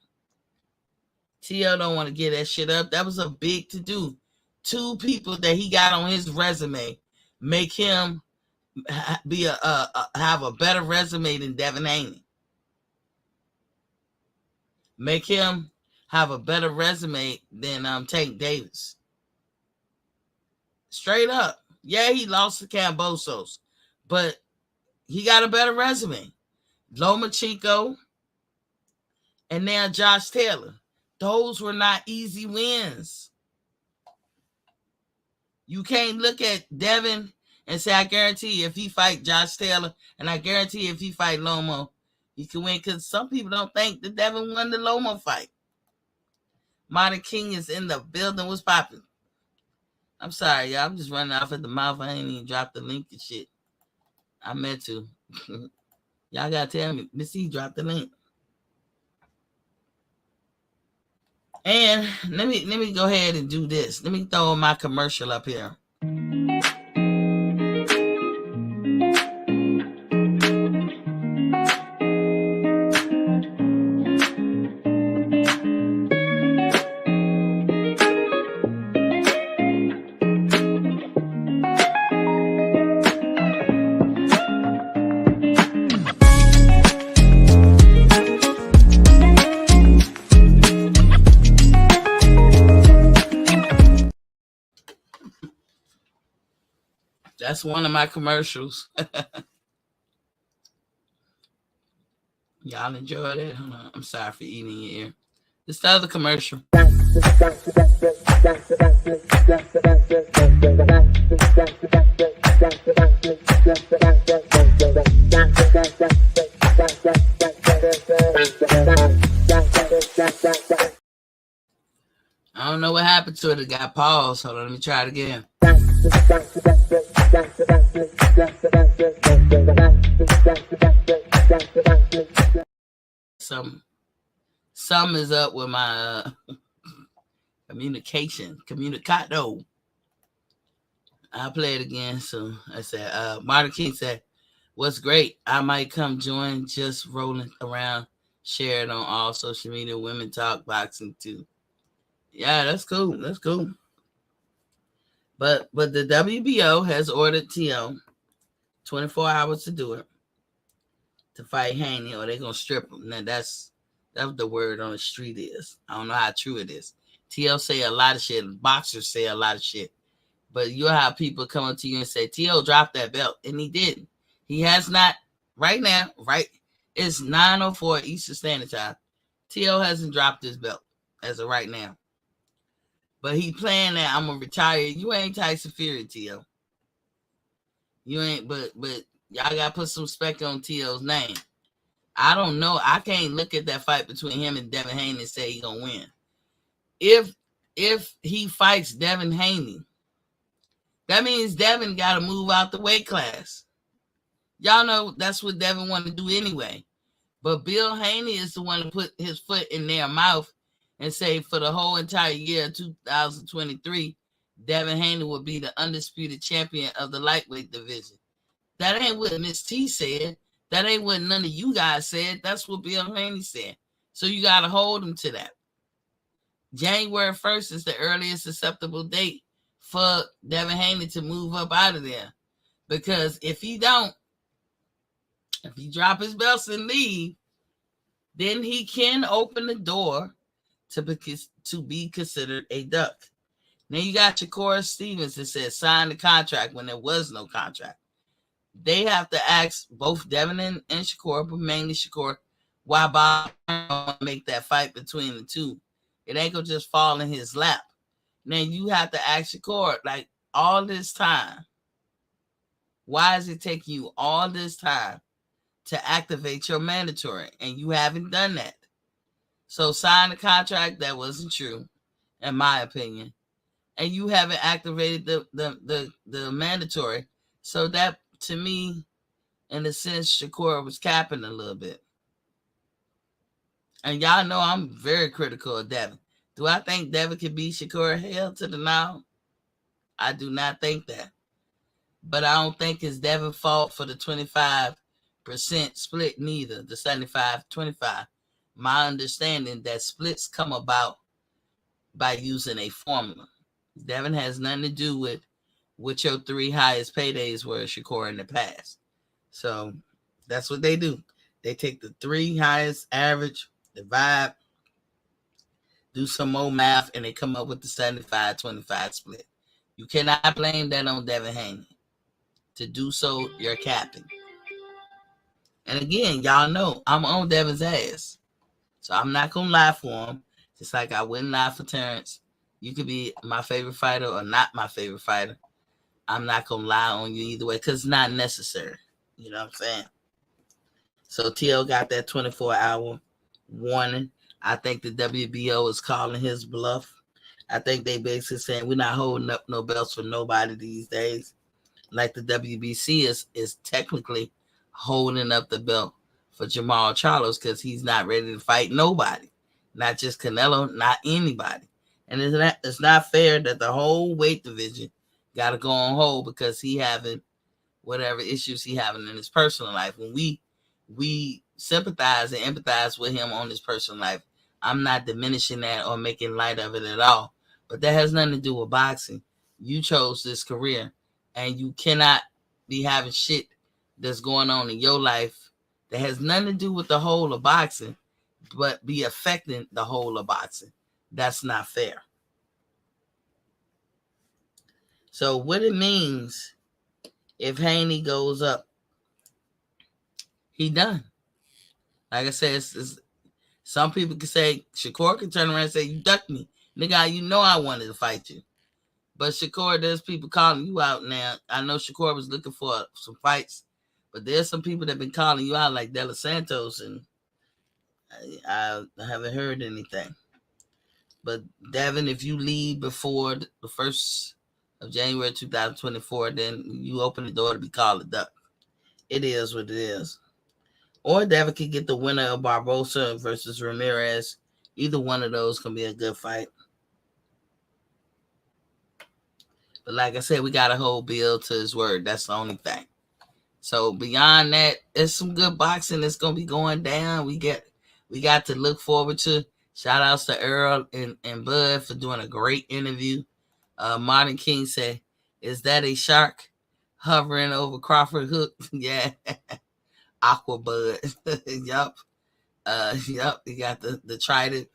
T.O. don't want to get that shit up. That was a big to do. Two people that he got on his resume make him be have a better resume than Devin Haney. Make him have a better resume than Tank Davis. Straight up. Yeah, he lost to Cambosos, but he got a better resume. Lomachenko and now Josh Taylor. Those were not easy wins. You can't look at Devin and say, I guarantee if he fight Josh Taylor, and I guarantee if he fight Lomo, he can win, because some people don't think that Devin won the Lomo fight. Modern King is in the building. What's popping? I'm sorry, y'all. I'm just running off at the mouth. I ain't even dropped the link and shit. I meant to. Y'all gotta tell me. Miss E dropped the link. And let me go ahead and do this. Let me throw my commercial up here. That's one of my commercials. Y'all enjoyed it? I'm sorry for eating your ear. This the other commercial. I don't know what happened to it. It got paused. Hold on, let me try it again. Some is up with my communicado. I'll play it again. So I said, Martin King said, what's great, I might come join, just rolling around, share it on all social media, women talk boxing too. Yeah, that's cool. That's cool. But the WBO has ordered T.O. 24 hours to do it, to fight Haney, or they're gonna strip him. Now that's what the word on the street is. I don't know how true it is. T.O. say a lot of shit. Boxers say a lot of shit. But you'll have people come up to you and say, T.O. dropped that belt. And he didn't. He has not. Right now, right? It's 9:04 Eastern Standard Time. T.O. hasn't dropped his belt as of right now. But he playing that I'm going to retire. You ain't Tyson Fury, T.O. You ain't, but y'all got to put some respect on T.O.'s name. I don't know. I can't look at that fight between him and Devin Haney and say he's going to win. If he fights Devin Haney, that means Devin got to move out the weight class. Y'all know that's what Devin wanted to do anyway. But Bill Haney is the one to put his foot in their mouth and say for the whole entire year of 2023, Devin Haney will be the undisputed champion of the lightweight division. That ain't what Miss T said. That ain't what none of you guys said. That's what Bill Haney said. So you got to hold him to that. January 1st is the earliest acceptable date for Devin Haney to move up out of there. Because if he drop his belts and leave, then he can open the door to be considered a duck. Now you got Shakur Stevens that said sign the contract when there was no contract. They have to ask both Devin and Shakur, but mainly Shakur, why Bob make that fight between the two. It ain't gonna just fall in his lap. Now you have to ask Shakur, like, all this time, why is it taking you all this time to activate your mandatory? And you haven't done that. So sign the contract. That wasn't true, in my opinion. And you haven't activated the mandatory. So that, to me, in a sense, Shakur was capping a little bit. And y'all know I'm very critical of Devin. Do I think Devin can beat Shakur? Hell to the no. I do not think that. But I don't think it's Devin's fault for the 25% split neither, the 75-25. My understanding that splits come about by using a formula. Devin has nothing to do with what your three highest paydays were, Shakur, in the past. So that's what they do. They take the three highest average, divide, do some more math, and they come up with the 75-25 split. You cannot blame that on Devin Haney. To do so, you're capping. And again, y'all know I'm on Devin's ass. So I'm not going to lie for him. Just like I wouldn't lie for Terence. You could be my favorite fighter or not my favorite fighter. I'm not going to lie on you either way because it's not necessary. You know what I'm saying? So TL got that 24-hour warning. I think the WBO is calling his bluff. I think they basically saying we're not holding up no belts for nobody these days. Like the WBC is technically holding up the belt for Jamal Charles because he's not ready to fight nobody. Not just Canelo, not anybody. And it's not fair that the whole weight division got to go on hold because he having whatever issues he having in his personal life. When we sympathize and empathize with him on his personal life, I'm not diminishing that or making light of it at all. But that has nothing to do with boxing. You chose this career, and you cannot be having shit that's going on in your life that has nothing to do with the whole of boxing, but be affecting the whole of boxing. That's not fair. So what it means if Haney goes up, he done. Like I said, some people can say, Shakur can turn around and say, you ducked me. Nigga, you know I wanted to fight you. But Shakur, there's people calling you out now. I know Shakur was looking for some fights, but there's some people that have been calling you out like De Los Santos, and I haven't heard anything. But Devin, if you leave before the 1st of January 2024, then you open the door to be called a duck. It is what it is. Or Devin could get the winner of Barbosa versus Ramirez. Either one of those can be a good fight. But like I said, we got to hold Bill to his word. That's the only thing. So beyond that, it's some good boxing that's going to be going down. We got to look forward to. Shout outs to Errol and Bud for doing a great interview. Martin King said, is that a shark hovering over Crawford hook? Yeah. Aqua Bud. Yup. Yup. You got the trident.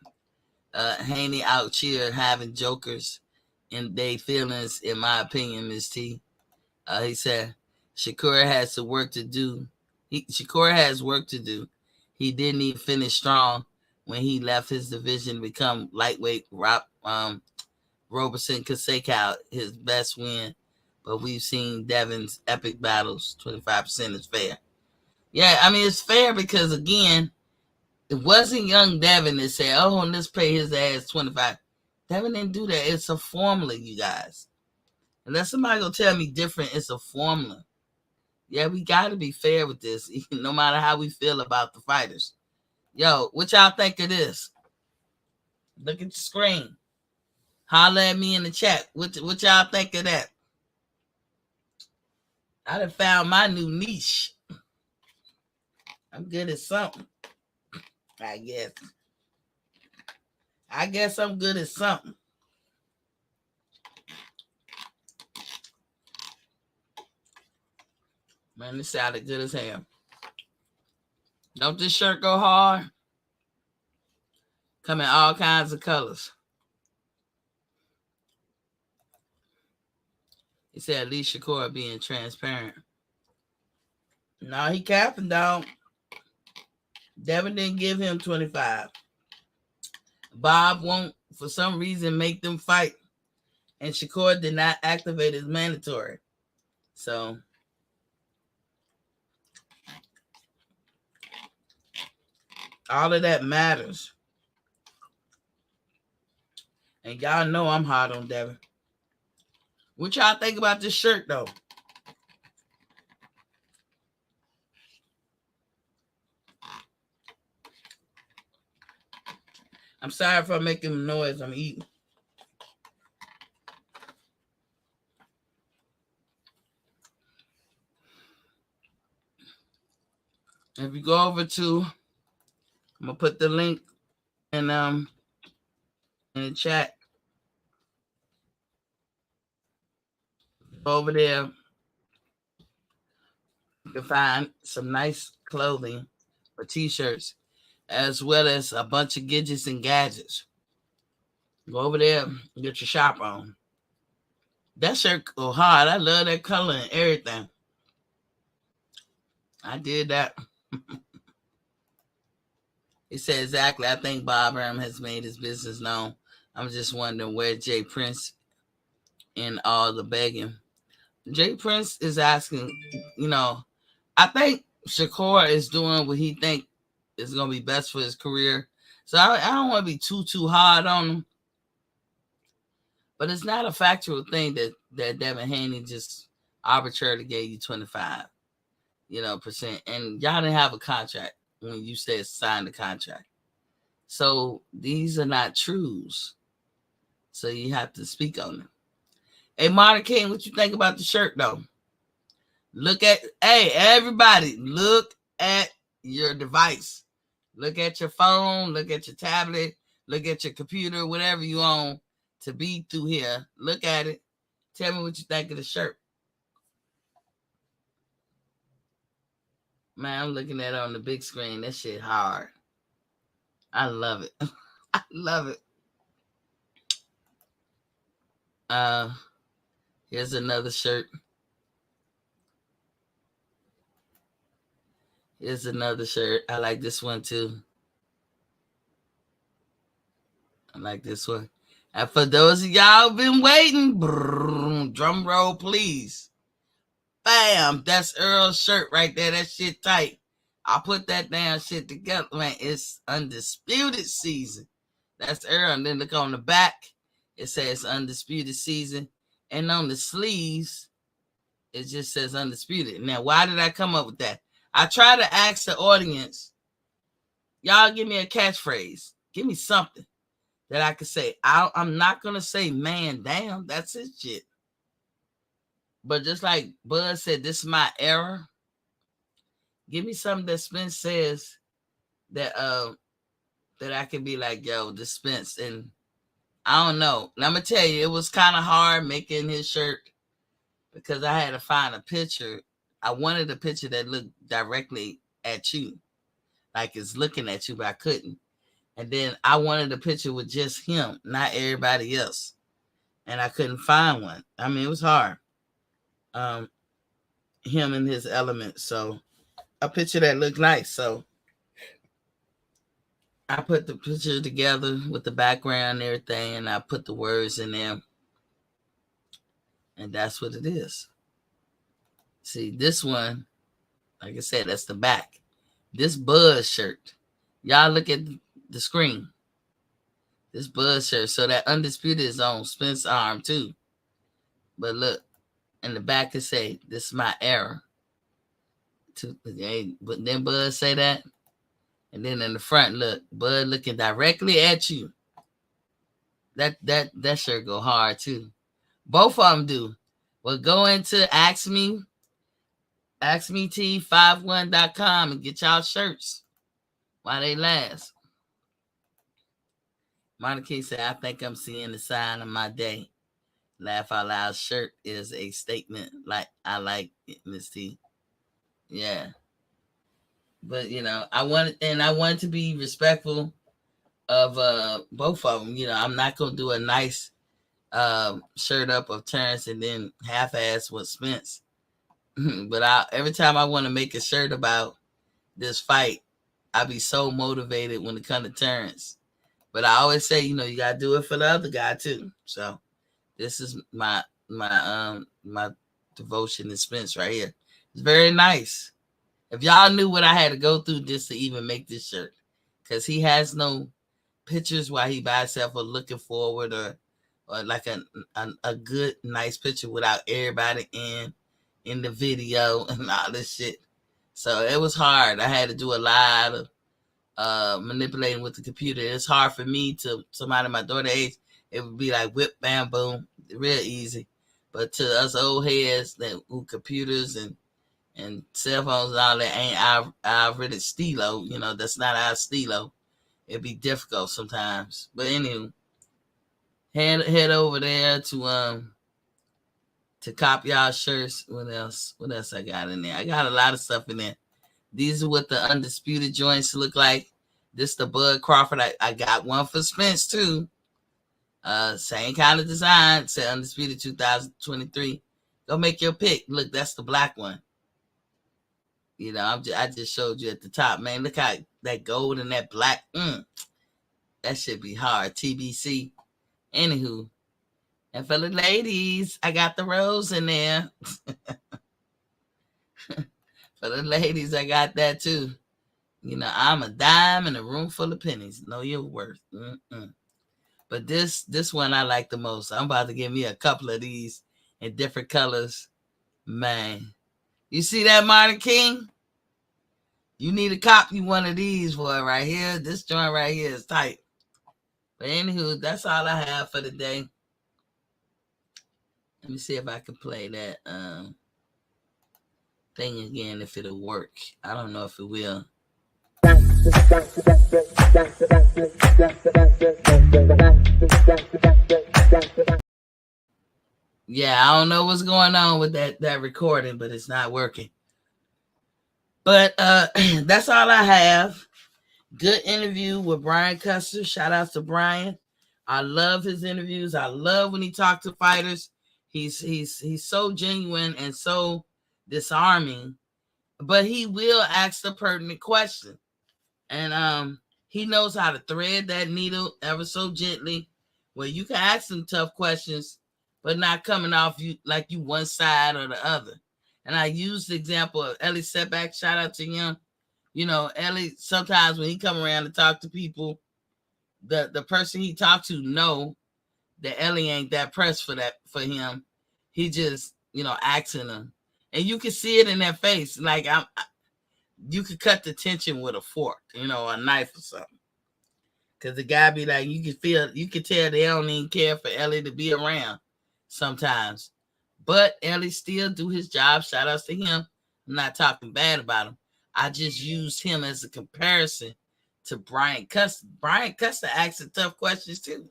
Haney out here having jokers in their feelings, in my opinion, Ms. T. He said, Shakur has work to do. Shakur has work to do. He didn't even finish strong when he left his division to become lightweight. Robertson Kaseka, his best win. But we've seen Devin's epic battles. 25% is fair. Yeah, I mean, it's fair because, again, it wasn't young Devin that said, oh, let's pay his ass 25. Devin didn't do that. It's a formula, you guys. Unless somebody go tell me different, it's a formula. Yeah, we got to be fair with this, no matter how we feel about the fighters. Yo, what y'all think of this? Look at the screen. Holler at me in the chat. What y'all think of that? I done found my new niche. I'm good at something. I guess I'm good at something. Man, this sounded good as hell. Don't this shirt go hard? Come in all kinds of colors. He said at least Shakur being transparent. No, he capping, dog. Devin didn't give him 25. Bob won't, for some reason, make them fight. And Shakur did not activate his mandatory. So, all of that matters. And y'all know I'm hard on Devin. What y'all think about this shirt, though? I'm sorry if I'm making noise. I'm eating. If you go over to, I'm gonna put the link in the chat. Over there, you can find some nice clothing or t-shirts, as well as a bunch of gadgets and gadgets. Go over there and get your shop on. That shirt go hard. I love that color and everything. I did that. He said exactly. I think Bob Arum has made his business known. I'm just wondering where Jay Prince in all the begging. Jay Prince is asking, I think Shakur is doing what he think is going to be best for his career. So I don't want to be too hard on him. But it's not a factual thing that Devin Haney just arbitrarily gave you 25, percent. And y'all didn't have a contract when you said sign the contract. So these are not truths. So you have to speak on them. Hey, Martin King, what you think about the shirt, though? Hey, everybody, look at your device. Look at your phone, look at your tablet, look at your computer, whatever you own to be through here. Look at it. Tell me what you think of the shirt. Man, I'm looking at it on the big screen. That shit hard. I love it. I love it. Here's another shirt. Here's another shirt. I like this one too. I like this one. And for those of y'all been waiting, drum roll, please. Bam! That's Errol's shirt right there. That shit tight. I put that damn shit together, man. It's undisputed season. That's Errol. And then look on the back. It says undisputed season. And on the sleeves, it just says undisputed. Now, why did I come up with that? I try to ask the audience, y'all give me a catchphrase. Give me something that I could say. I'm not going to say man down. That's his shit. But just like Bud said, this is my era. Give me something that Spence says that I can be like, yo, this Spence. And I don't know. And I'm going to tell you, it was kind of hard making his shirt because I had to find a picture. I wanted a picture that looked directly at you, like it's looking at you, but I couldn't. And then I wanted a picture with just him, not everybody else. And I couldn't find one. I mean, it was hard. Him in his element. So a picture that looked nice. So I put the picture together with the background and everything, and I put the words in there. And that's what it is. See, this one, like I said, that's the back. This Buzz shirt. Y'all look at the screen. This Buzz shirt. So that undisputed is on Spence's arm too. But look, in the back it say, this is my era. But then Bud say that. And then in the front, look, Bud looking directly at you. That shirt go hard too. Both of them do. Well, go into AskMeT51.com and get y'all shirts while they last. Monica said, I think I'm seeing the sign of my day. Laugh Out Loud shirt is a statement. Like, I like it, Miss T. Yeah. But, I wanted to be respectful of both of them. I'm not going to do a nice shirt up of Terence and then half-ass with Spence. But every time I want to make a shirt about this fight, I be so motivated when it comes to Terence. But I always say, you got to do it for the other guy too. So this is my devotion to Spence right here. It's very nice. If y'all knew what I had to go through just to even make this shirt, because he has no pictures while he by himself or looking forward or like a good, nice picture without everybody in the video and all this shit. So it was hard. I had to do a lot of manipulating with the computer. It's hard for me to somebody my daughter age. It would be like whip, bam, boom, real easy. But to us old heads that who computers and cell phones and all that ain't our really stilo. That's not our stilo. It'd be difficult sometimes. But anyway, head over there to cop y'all shirts. What else? What else I got in there? I got a lot of stuff in there. These are what the undisputed joints look like. This the Bud Crawford. I got one for Spence too. Same kind of design. Say Undisputed 2023. Go make your pick. Look, that's the black one. I just showed you at the top, man. Look how that gold and that black. That should be hard. TBC. Anywho, and for the ladies, I got the rose in there. For the ladies, I got that too. I'm a dime in a room full of pennies. Know your worth. But this one I like the most. I'm about to give me a couple of these in different colors. Man. You see that, Martin King? You need to copy one of these, boy, right here. This joint right here is tight. But anywho, that's all I have for today. Let me see if I can play that thing again, if it'll work. I don't know if it will. Yeah, I don't know what's going on with that recording, but it's not working. But that's all I have. Good interview with Brian Custer. Shout out to Brian. I love his interviews. I love when he talks to fighters. He's so genuine and so disarming, but he will ask the pertinent question. And he knows how to thread that needle ever so gently, where you can ask him tough questions, but not coming off you like you one side or the other. And I use the example of Ellie Setback. Shout out to him. Ellie, sometimes when he come around to talk to people, the person he talked to know that Ellie ain't that pressed for him. He just, asking them. And you can see it in their face. Like you could cut the tension with a fork, a knife or something. Because the guy be like, you can tell they don't even care for Ellie to be around sometimes. But Ellie still do his job. Shout outs to him. I'm not talking bad about him. I just used him as a comparison to Brian Custer. Brian Custer asking tough questions too.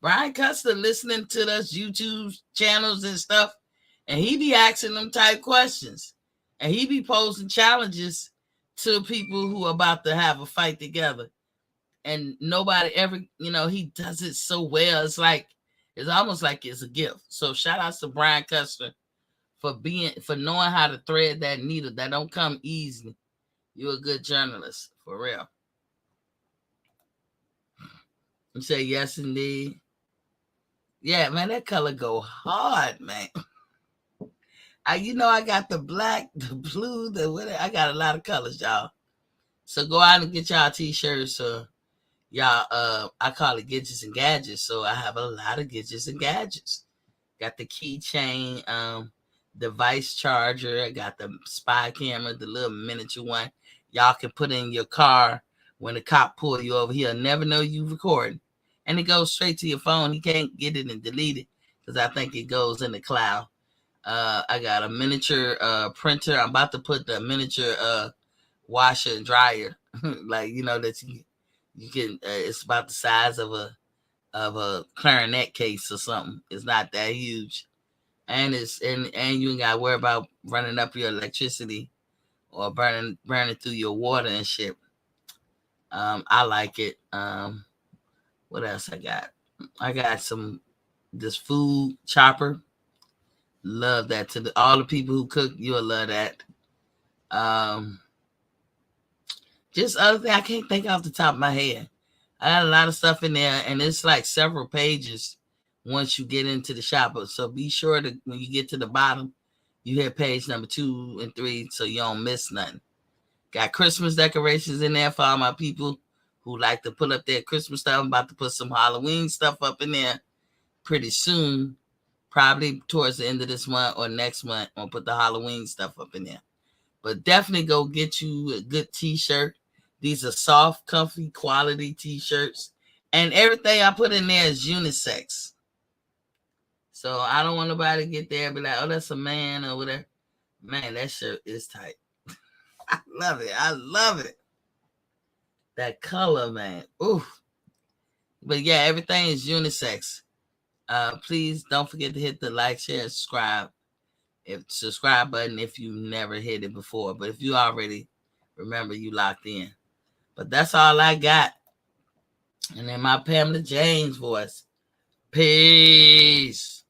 Brian Custer listening to those YouTube channels and stuff, and he be asking them type questions. And he be posing challenges to people who are about to have a fight together. And nobody ever, he does it so well. It's almost like it's a gift. So shout out to Brian Custer for knowing how to thread that needle. That don't come easy. You're a good journalist, for real. You say yes, indeed. Yeah, man, that color go hard, man. I got the black, the blue, the whatever. I got a lot of colors, y'all. So go out and get y'all t-shirts. Y'all, I call it Gadgets and Gadgets. So I have a lot of Gadgets and Gadgets. Got the keychain, device charger. I got the spy camera, the little miniature one. Y'all can put in your car when the cop pull you over. He'll never know you recording. And it goes straight to your phone. He can't get it and delete it because I think it goes in the cloud. I got a miniature printer. I'm about to put the miniature washer and dryer, like that you can. It's about the size of a clarinet case or something. It's not that huge, and and you ain't got to worry about running up your electricity or burning through your water and shit. I like it. What else I got? I got this food chopper. Love that. To all the people who cook, you'll love that. Just other thing I can't think off the top of my head. I got a lot of stuff in there, and it's like several pages once you get into the shop. So be sure that when you get to the bottom, you hit page number 2 and 3 so you don't miss nothing. Got Christmas decorations in there for all my people who like to put up their Christmas stuff. I'm about to put some Halloween stuff up in there pretty soon. Probably towards the end of this month or next month, I'll put the Halloween stuff up in there. But definitely go get you a good t-shirt. These are soft, comfy, quality t-shirts. And everything I put in there is unisex. So I don't want nobody to get there and be like, oh, that's a man or whatever. Man, that shirt is tight. I love it. I love it. That color, man. Oof. But yeah, everything is unisex. Please don't forget to hit the like, share, subscribe button if you never hit it before. But if you already remember, you locked in. But that's all I got. And in my Pamela James voice, peace.